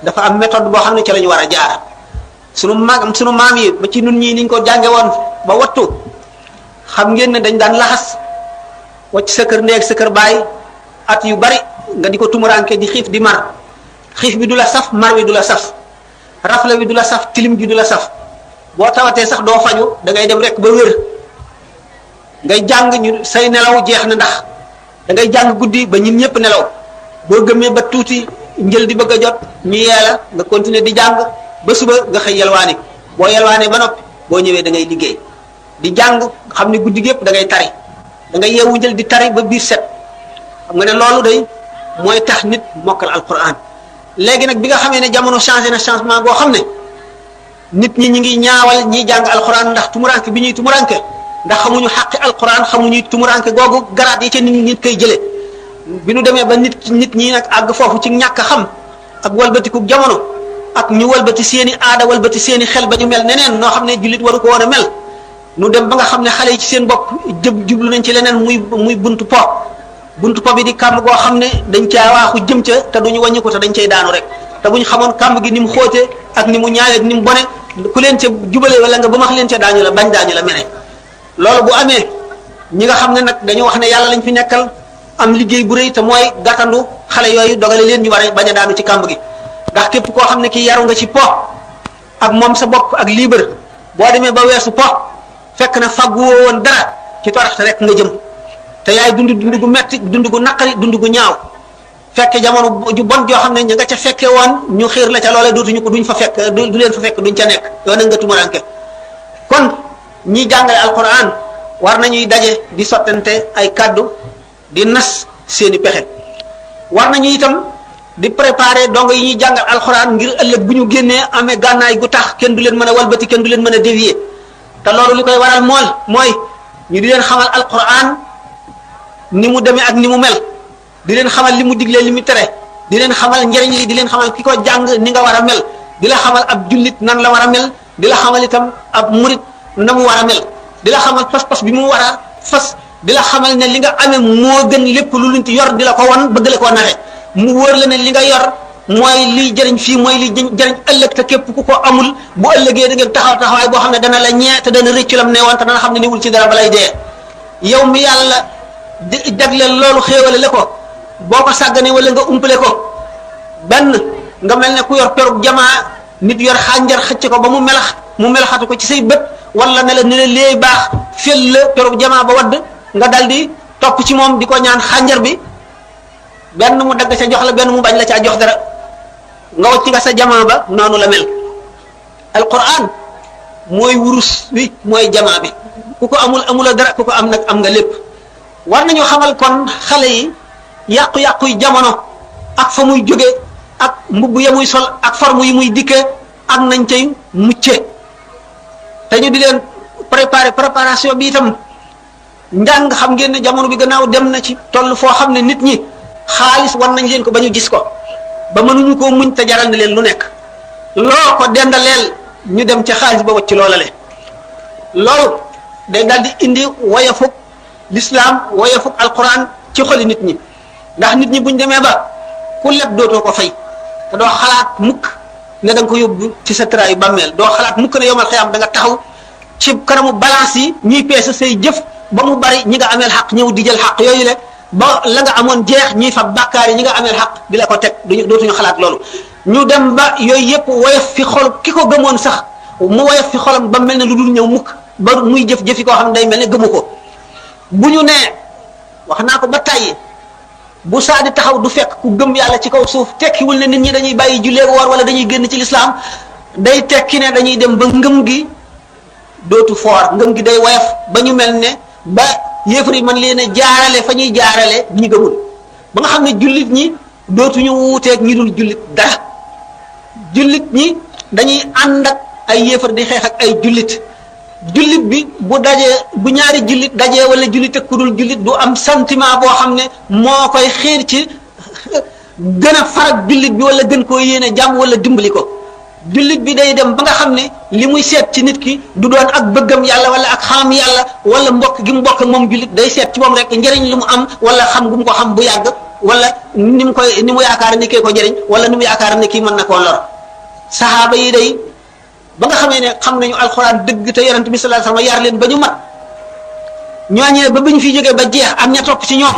dafa am méthode boo xam ne ci la ñu war a jaar sunu maam yi ba ci nun ñii niñ ko jànge woon ba wattu xam ngeen ne dañ daan laxas wacc sa kër néeg sa kër baay at yu bari nga di ko tumuranke di xiif di mar xiif bi du la saf mar wi du la saf rafle wi du la saf tilim bi du la saf boo tawatee sax doo faju da ngay dem rek ba wér ngay jàng ñu say nelaw jeex na ndax da ngay jàng guddi ba ñun ñëpp nelaw boo gëmee ba tuuti njël di bëgg a jot ñu yeela nga continuer di jàng ba suba nga xëy yelwaani boo yelwaanee ba noppi boo ñëwee da ngay liggéey di jàng xam ne guddi gépp da ngay tari da ngay yeewu njël di tari ba biir set xam nga ne loolu day mooy tax nit mokkal alquran léegi nag bi nga xamee ne jamono changé na changement boo xam ne nit ñi ngi ñaawal ñiy jàng alquran ndax tumuranke bi ñuy tumuranke ndax xamuñu xaqi alquran xamuñu tumuranke googu garaat yi ca nit koy jële bi nu demee ba nit ñi nag àgg foofu ci ñàkk xam ak walbatiku jamono ak ñu walbati seeni aada walbati seeni xel ba ñu mel neneen noo xam ne jullit waru ko woon a mel nu dem ba nga xam ne xale yi ci seen bopp jublu nañ ci leneen muy buntu po bi di kàmb goo xam ne dañ caa waaxu jëm ca te duñu wàññi ko te dañ cay daanu rek te bu ñu xamoon kàmb gi ni mu xóote ak ni mu ñaawee ak ni mu bone ku leen ca jubale wala nga ba max leen ca daañu la mere loolu bu amee ñi nga xam ne nag dañu wax ne yàlla lañ fi nekkal am liggéey bu rëy te mooy gàttandu xale yooyu dogale leen ñu war a bañ a daanu ci kàmb gi ndax képp koo xam ne kii yaru nga ci po ak moom sa bopp ak libre boo demee ba weesu po fekk na faggu woon dara ci toraxte rek nga jëm te yaay dund gu metti dund gu naqari dund gu ñaaw fekke jamono ju bon joo xam ne ña nga ca fekke woon ñu xiir la ca loolee dootuñu ko duñ fa fekk du leen fa fekk duñ ca nekk yow na nga tumuranke kon ñi jàngale alquran war nañuy daje di sottante ay kaddu di nas seeni pexe war nañu itam di préparer dongo yi ñuy jàngal alquran ngir ëllëg bu ñu génnee amee gànnaay gu tax kenn du leen mën a walbati kenn du leen mën a dévier te loolu li koy waral mooy ñu di leen xamal alquran ni mu demee ak ni mu mel di leen xamal li mu diglee li mu tere di leen xamal njëriñ li di leen xamal ki ko jàng ni nga war a mel di la xamal ab jullit nan la war a mel di la xamal itam ab murit na mu war a mel di la xamal pas-pas bi mu war a fas di la xamal ne li nga amee moo gën lépp lu luñ ci yor di la ko wan bëgg la ko naxe mu wóor la ne li nga yor mooy liy jëriñ fii mooy liy jëriñ ëllëg te képp ku ko amul bu ëllëgee da ngeen taxawaay boo xam ne dana la ñee te dana rëccu lam ne woon te dana xam ne niwul ci dara balay dee yow mi yàlla jagleel loolu xéewale la ko boo ko sàgganee wala nga umpale ko benn nga mel ne ku yor perub jamaa nit yor xànjar xëcc ko ba mu melaxatu ko ci say bët wala ne la léey baax fel la perub jamaa ba wadd nga dal di topp ci moom di ko ñaan xànjar bi benn mu dagg ca jox la benn mu bañ la caa jox dara nga wacc nga sa jamaa ba noonu la mel alquran mooy wurus wi mooy jamaa bi ku ko amula dara ku ko am nag am nga lépp war nañu xamal kon xale yi yàqu-yàqu yi jamono ak fa muy jóge ak mbubb ya muy sol ak forme yi muy dikke ak nañ cay mucce te ñu di leen préparation bi itam njàng xam ngeen ne jamono bi gannaaw dem na ci toll foo xam ne nit ñi xaalis war nañ leen ko ba ñu gis ko ba mënuñu koo muñ te jaral na leen lu nekk loo ko dendaleel ñu dem ca xaalis ba wacc loola le loolu day daal di indi woyafuk l'islam woyafuk alquran ci xoli nit ñi ndax nit ñi buñ demee ba ku leb dootoo ko fay te doo xalaat mukk ne da nga ko yóbbu ci sa traayu bàmmeel doo xalaat mukk ne yomal xiyam da nga taxaw ci kanamu balance yi ñuy peese say jëf ba mu bari ñi nga ameel xaq ñëw di jël xaq yooyu le ba la nga amoon jeex ñuy fa bàkkaar yi ñi nga ameel xaq di la ko teg dootuñu xalaat loolu ñu dem ba yooyu yëpp woyof fi xol ki ko gëmoon sax mu woyof fi xolam ba mel ne lu dul ñëw mukk ba muy jëf-jëfi koo xam ne day mel ne gëmu ko bu ñu nee wax naa ko ba tàyyi bu saa di taxaw du fekk ku gëm yàlla ci kaw suuf tekkiwul ne nit ñi dañuy bàyyi jullee woor wala dañuy génn ci lislaam day tekki ne dañuy dem ba ngëm gi dootu foor ngëm gi day woyof ba ñu mel ne ba yéefar yi man leen a jaarale fa ñuy jaarale ñi gëmul ba nga xam ne jullit ñi dootuñu wuuteeg ñi dul jullit dara jullit ñi dañuy ànd ak ay yéefar di xeex ak ay jullit jullit bi bu dajee bu ñaari jullit dajee wala jullit ak ku dul jullit du am sentiment boo xam ne moo koy xiir ci gën a farak jullit bi wala gën koo yéene jàmm wala dimbali ko jullit bi day dem ba nga xam ne li muy seet ci nit ki du doon ak bëggam yàlla wala ak xam yàlla wala mbokk gi mu mbokk ak moom jullit day seet ci moom rek njëriñ li mu am wala xam gu mu ko xam bu yàgg wala ni mu yaakaar ne kii ko jëriñ wala ni mu yaakaar ne kii mën na koo lor saxaaba yi day ba nga xamee ne xam nañu alxuraan dëgg te yonent bi sallallahu alayhi wasallam yar leen ba ñu mat ñooñee ba ñu fi jógee ba jeex am ña topp ci ñoom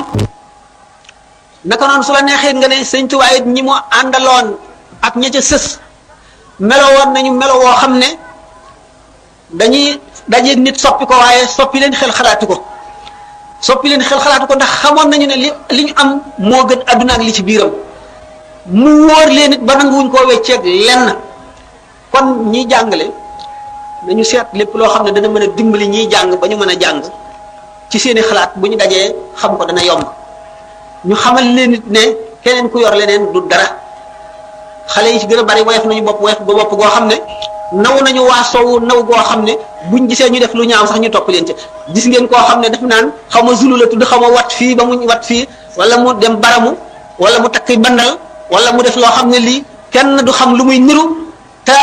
naka noonu su la neexee nga ne sëñ Tuubaa it ñi mu àndaloon ak ña ca sës melowoon nañu melo woo xam ne dañuy dajeeg nit soppi ko waaye soppi leen xel xalaatu ko ndax xamoon nañu ne li ñu am moo gën adduna ak li ci biiram mu wóor leen it ba nanguwuñ koo wecceeg lenn kon ñiy jàngale dañu seet lépp loo xam ne dana mën a dimbali ñiy jàng ba ñu mën a jàng ci seeni xalaat bu ñu dajee xam ko dana yomb ñu xamal leen it ne keneen ku yor leneen du dara xale yi ci gën a bari woyof nañu bopp goo xam ne naw nañu waa soowu naw goo xam ne buñ gisee ñu def lu ñaaw sax ñu topp leen ci gis ngeen koo xam ne def naan xaw ma zulu la tudd xaw ma wat fii ba mu wat fii wala mu dem baramu wala mu takk bandal wala mu def loo xam ne lii kenn du xam lu muy niru te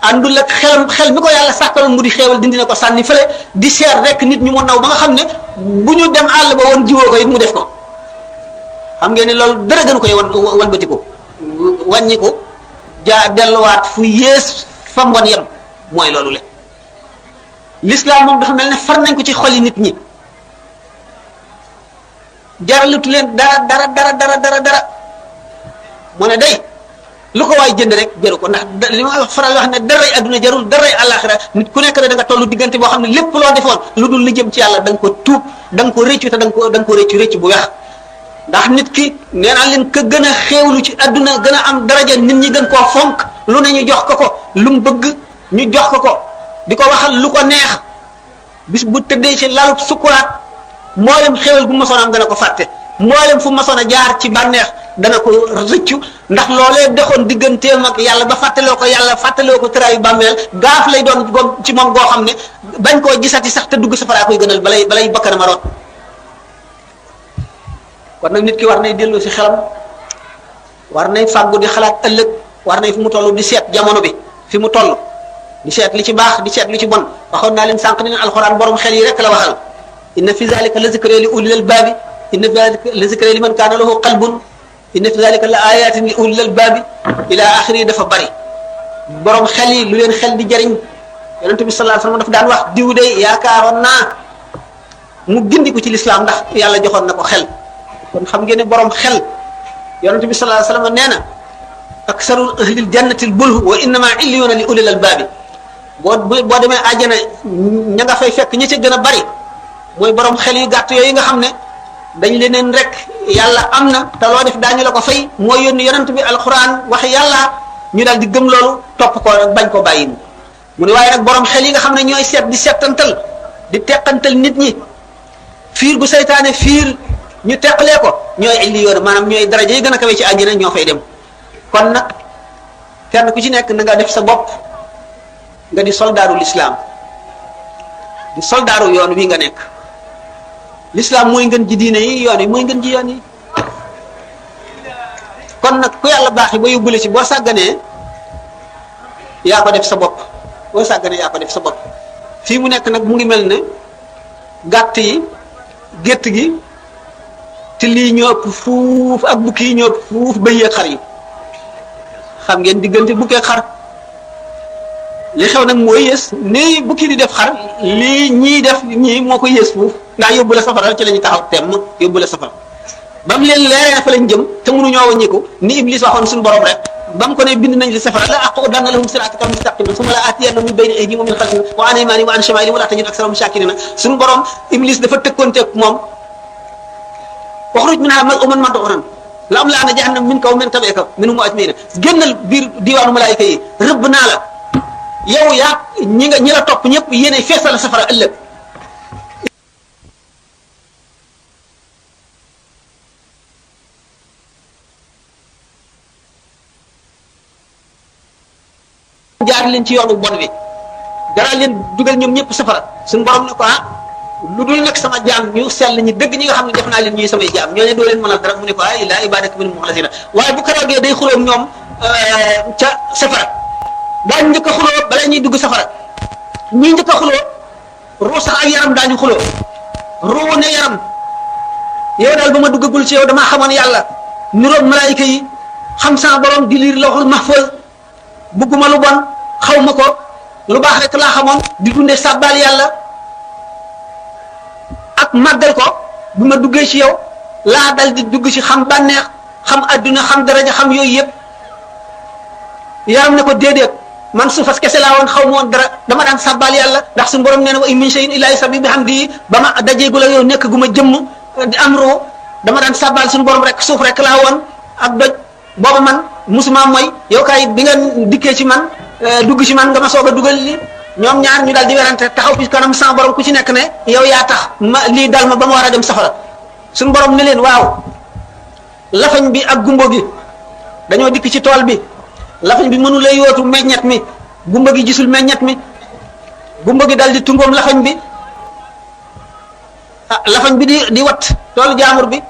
àndul ak xel mi ko yàlla sàkkaloon mu di xeewal dindi na ko sànni fële di seet rek nit ñu mu naw ba nga xam ne bu ñu dem àll ba woon jiwoo ko it mu def ko xam ngeen ne loolu dara gën koy walbatiku wàññiku delluwaat fu yées fa mbon yem mooy loolu le l'islam moom dafa mel ne far nañ ko ci xoli nit ñi jaralatu leen dara mu ne day lu ko waay jënd rek jëru ko ndax li ma faral wax ne daray adduna jarul daray àllaaxira nit ku nekk da nga tollu diggante boo xam ne lépp loo defoon lu dul li jëm ci yàlla da nga ko tuub da nga ko rëccu te da nga ko rëccu bu weex ndax nit ki nee naa leen ka gën a xéewlu ci adduna gën a am daraja nit ñi gën koo fonk lu ne ñu jox ko lu mu bëgg ñu jox ko di ko waxal lu ko neex bis bu tëddee ci lalub sukuraat mboolem xéewal bu masoon am dana ko fàtte mboolem fu masoon a jaar ci bànneex dana ko rëccu ndax loolee doxoon digganteem ak yàlla ba fàttaloo ko yàlla fàttaloo ko tëraayu bàmmeel gaaf lay doon ci moom goo xam ne bañ koo gisati sax te dugg safaraa koy gënal balay bakkanam a root kon nag nit ki war nay delloo si xelam war nay fàggu di xalaat ëllëg war nay fu mu toll di seet jamono bi fi mu toll di seet li ci baax di seet li ci bon waxoon naa leen sànq ne alxuraan borom xel yi rek la waxal inna fi zalika la zikra li ulil albaabi inna fi zalika la zikra liman kaana lahu qalbun inna fi zalika la ayatin li ulil albaabi ila axiri dafa bari borom xel yi lu leen xel di jariñ yonent bi sallallahu alayhi wasallam dafa daan wax diw de yaakaaroon naa mu gindi ko ci lislaam ndax yàlla joxoon na ko xel kon xam ngeen ne borom xel yonent bi sallallahu alayhi wasallam nee na aksaru ahlil jannatil bulhu wa innama illiyuna li ulil albaabi boo demee àjjana ña nga fay fekk ñi ca gën a bari mooy borom xel yu gàtt yooyu nga xam ne dañ leneen rek yàlla am na te loo def daañu la ko fay mooy yónni yonent bi alquran wax yàlla ñu daal di gëm loolu topp ko bañ ko bàyyi mu ne waaye nag borom xel yi nga xam ne ñooy seet di seetantal di teqantal nit ñi fiir gu saytaane fiir ñu teqalee ko ñooy illi yoon maanaam ñooy daraja yi gën a kawe ci àjjana ñoo fay dem kon nag kenn ku ci nekk na nga def sa bopp nga di soldaaru l'islam di soldaaru yoon wi nga nekk l'islam mooy ngën ji diine yi yoon yi mooy ngën ji yoon yi kon nag ku yàlla baax yi ba yóbbule ci boo sàgganee yaa ko def sa bopp boo sàgganee yaa ko def sa bopp fii mu nekk nag mu ngi mel ne gàtt yi gétt gi te lii ñoo ëpp fuuf ak bukki yi ñoo ëpp fuuf bëy ak xar yi xam ngeen diggante bukki ak xar li xew nag mooy yées ni bukki di def xar lii ñii def ñii moo ko yées fuuf ndax yóbbu la safara ci la ñu taxaw temm yóbbu la safara ba mu leen leeree fa lañ jëm te mënuñoo wàññiku ni Iblis waxoon suñu borom rek ba mu ko ne bind nañ li safara la aqudanna lahum siraatakal mustaqima summa la aatiyannahum min bayni aydihim wa min xalfihim wa an aymanihim wa an shamaa'ilihim wa la tajidu aksarahum shaakiriina suñu borom Iblis dafa tëkkoonteeg moom uxruj minhaa mal'uuman mad'uuran la amla'anna jahannama minka wa mimman tabi'aka minhum ajma'iin génnal biir diwaanu malaayika yi rëbb naa la yow yaa ñi la topp ñëpp yéenay feesal safara ëllëg jaar leen ci yoonu bon bi dara leen dugal ñoom ñëpp safara suñu borom ne ko lu dul nag sama jaam ñu sell ñi dëgg ñi nga xam ne def naa leen ñuy samay jaam ñooñu doo leen mënal dara mu ne ko illa ibadaka minhum mukhlasina waaye bu keroogee day xuloom ñoom ca safara daañu njëkk a xuloo bala ñuy dugg safara ñii njëkk a xuloo ruu sax ak yaram daañu xuloo ruu ne yaram yow daal ba ma duggagul ci yow damaa xamoon yàlla niroog malaayika yi xam sama borom di liir lawhul mahfuz bugguma lu bon xaw ma ko lu baax rek laa xamoon di dundee sàbbaal yàlla ak màggal ko bu ma duggee ci yow laa dal di dugg ci xam bànneex xam adduna xam daraja xam yooyu yëpp yaram ne ko déedéet man suufas kese laa woon xaw ma woon dara dama daan sàbbaal yàlla ndax suñu borom nee na wa in min shay'in illaa yusabbihu bihamdihi ba ma dajeegul ak yow nekk gu ma jëmm di am roo dama daan sàbbaal suñu borom rek suuf rek laa woon ak doj booba man musuma mooy yow kay bi nga dikkee ci man dugg ci man nga ma soog a dugal li ñoom ñaar ñu daal di werante taxaw ci kanam sans borom ku ci nekk ne yow yaa tax ma lii dal ma ba ma war a dem safara suñu borom ne leen waaw lafañ bi ak gumbo gi dañoo dikk ci tool bi lafañ bi mënu la yootu meññet mi gumba gi gisul meññet mi gumba gi dal di tungoom lafañ bi lafañ bi di wat toolu jaamur bi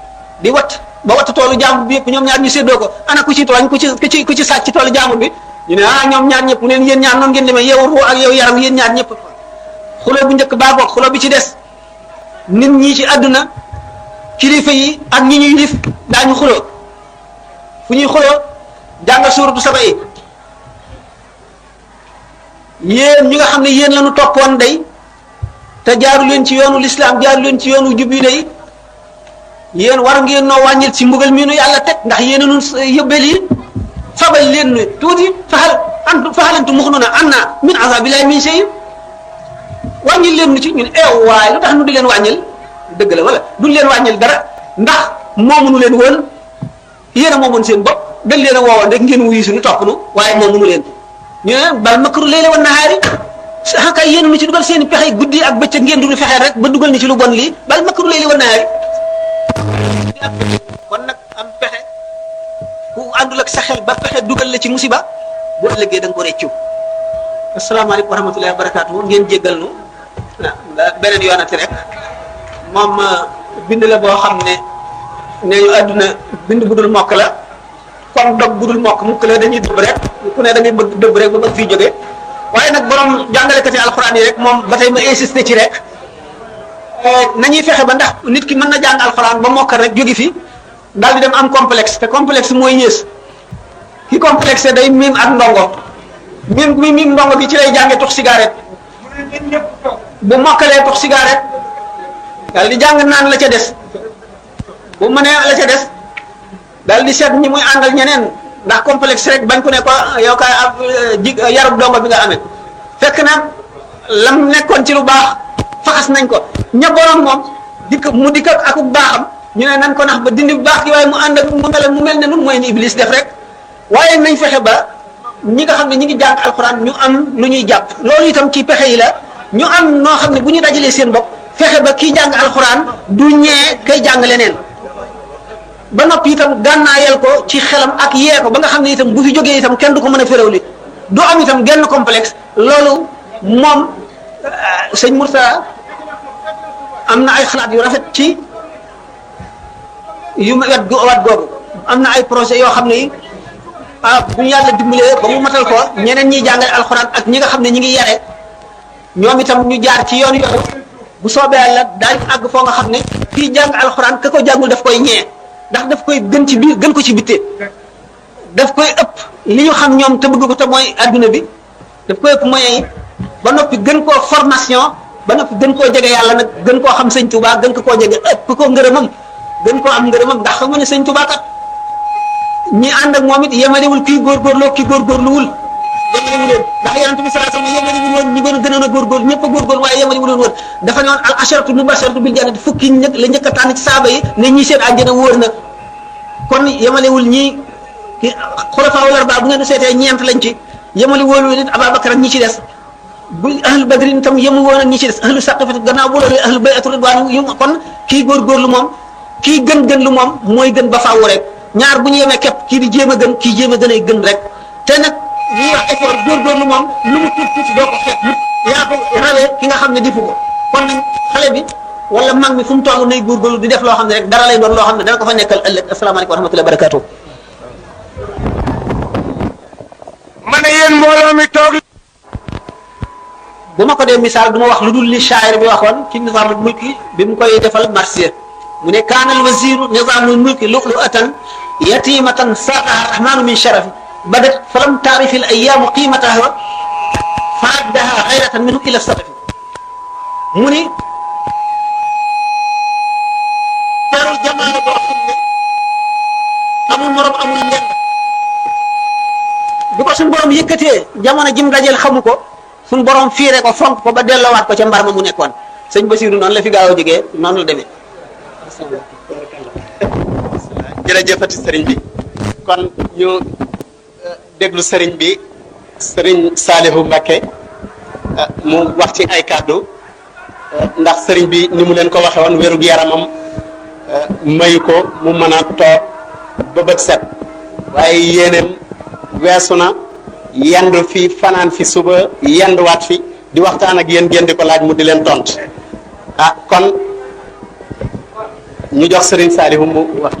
di wat ba wat toolu jaamur bi yëpp ñoom ñaar ñu séddoo ko ana ku ci tooñ ku ci sàcc ci toolu jaamur bi ñu ne ñoom ñaar ñëpp mu leen yéen ñaar noonu ngeen demee yow ruu ak yow yaram yéen ñaar ñëpp xulo bu njëkk baa bokk xulo bi ci des nit ñi ci àdduna kilifa yi ak ñi ñuy lif daañu xuloo fu ñuy xuloo jàngal suuratu saba yi yéen ñi nga xam ne yéen la ñu toppoon day te jaaru leen ci yoonu lislaam jaaru leen ci yoonu jub yi day yéen war ngeen noo wàññil ci mbugal mi nu yàlla teg ndax yéen a nun yóbbeel yi fa fabal leen nu tuuti faxalantu muxnuna anna min azabillahi min shay wàññil leen nu ci ñun waaye lu tax nu di leen wàññil dëgg la wala duñ leen wàññil dara ndax moomunu leen woon yéen a moomoon seen bopp dañ leen a woowoon rek ngeen wuyu suñu topp nu waaye moomunu leen ñu ne bal makru layli wan nahaari kay yéen nu ci dugal seen i pexe guddi ak bëccëg ngeen duñu fexeel rek ba dugal ni ci lu bon lii bal makru layli wan nahaari kon nag am pexe ku àndul ak sa xel ba pexe dugal la ci musiba bu ëllëgee da nga ko réccu asalaamaaleykum wa rahmatullahi wa barakaatu ngeen jéggal nu beneen yoonati rek moom bind la boo xam ne nee ñu àdduna bind bu dul mokk la kon dog bu dul mokk mukk la dañuy dëbb rek ku ne da ngay bëgg dëbb rek ba bëgg fii jógee waaye nag borom jàngalekati alxuraan yi rek moom ba tey ma insisté ci rek nañuy fexe ba ndax nit ki mën na jàng alxuraan ba mokkal rek jóge fi daal di dem am complexe te complexe mooy yées ki complexe day miim ak ndongo miim ndongo bi ci lay jànge tux cigarette bu mokkalee tux cigarette daal di jàng naan la ca des bu mënee la ca des daal di seet ñi muy àndal ñeneen ndax complexe rek bañ ko ne ko yow kaay ab yarub dongo bi nga amee fekk na lam nekkoon ci lu baax faxas nañ ko ña borom moom mu dikk ak baaxam ñu ne nan ko nax ba dindi bu baax gi waaye mu ànd ak mu mel ne nun mooy ni iblis def rek waaye nañ fexe ba ñi nga xam ne ñi ngi jàng alxuraan ñu am lu ñuy jàpp loolu itam ci pexe yi la ñu am noo xam ne bu ñu dajalee seen bopp fexe ba kii jàng alxuraan du ñee kay jàng leneen ba noppi itam gànnaayal ko ci xelam ak yee ko ba nga xam ne itam bu fi jógee itam kenn du ko mën a féréwli du am itam genn complexe loolu moom sëñ Murtada am na ay xalaat yu rafet ci yu wat googu am na ay projet yoo xam ne yi bu ñu yàlla dimbalee ba mu matal ko ñeneen ñiy jàngale alxuraan ak ñi nga xam ne ñi ngi yare ñoom itam ñu jaar ci yoon yooyu bu soobee yàlla daañu àgg foo nga xam ne kii jàng alxuraan ka ko jàngul daf koy ñee ndax daf koy gën ci biir gën ko ci bitte daf koy ëpp li ñu xam ñoom te bëgg ko te mooy adduna bi daf koy ëpp moyens yi ba noppi gën koo formation ba noppi gën koo jege yàlla nag gën koo xam sëñ Touba gën ko koo jege ëpp ko ngërëmam gën koo am ngërëmam ndax xam nga ne sëñ Touba kat ñi ànd ak moom it yemalewul kii góorgóorloo kii góorgóorluwul yemalewu leen ndax yonent bi sallallahu alayhi wasallam yemalewul woon ñi gënoon a góorgóorlu ñëpp a góorgóorlu waaye yemalewul woon dafa ne woon al asharatu mubasharatu bil jannati fukki la njëkk a tànn ci saaba yi ne ñi seen àjjana wóor na kon yemalewul ñi ki xulafaa wal arbaa bu ngeen seetee ñeent lañ ci yemali woon nit Ababakar ak ñi ci des bu ahlu badrin tam yemu woon ak ñi ci des ahlu saqifati gannaaw bu loolu ahlu bayatu ridwaan yu kon kii góorgóorlu moom kii gën lu moom mooy gën ba faaw rek ñaar bu ñu yemee képp kii di jéem a gën kii jéem a gën ay gën rek te nag li ñuy wax effort góorgóorlu moom lu mu tuuti doo ko xeet yaa ko rawee ki nga xam ne defu ko kon nag xale bi wala mag mi fu mu toll nay góorgóorlu di def loo xam ne rek dara lay doon loo xam ne dana ko fa nekkal ëllëg asalaamaaleykum wa rahmatullahi wa barakatuh. ma ne yéen mbooloo mi toog. bu ma ko dee misaal du ma wax lu dul li shaayir bi waxoon ci nizaamul mulki bi mu koy defal marsiya mu ne kaana al waziru nizaamul mulki lu'lu'atan yatimatan saaqaha rahmanu min sharafi badat falam taarifi al ayyaamu qiimataha faaddaha xayratan minhu ila salafi mu ni teru jamono boo xam ne amul morom amul njënd bi ko suñu borom yëkkatee jamono jim dajeel xamu ko suñu borom fiire ko fonk ko ba delloowaat ko ca mbar ma mu nekkoon sëñ Basiru noonu la fi gaaw a jógee noonu la demee. jërëjëfati sëriñ bi kon ñu déglu sëriñ bi sëriñ Saalihu Mbakke mu wax ci ay kàddu ndax sëriñ bi ni mu leen ko waxe woon wérug yaramam mayu ko mu mën a toog ba bët set waaye yéeneem weesu na yendu fi fanaan fi suba yenduwaat fi di waxtaan ak yéen ngeen di ko laaj mu di leen tont kon ñu jox sëriñ Saalihu mu wax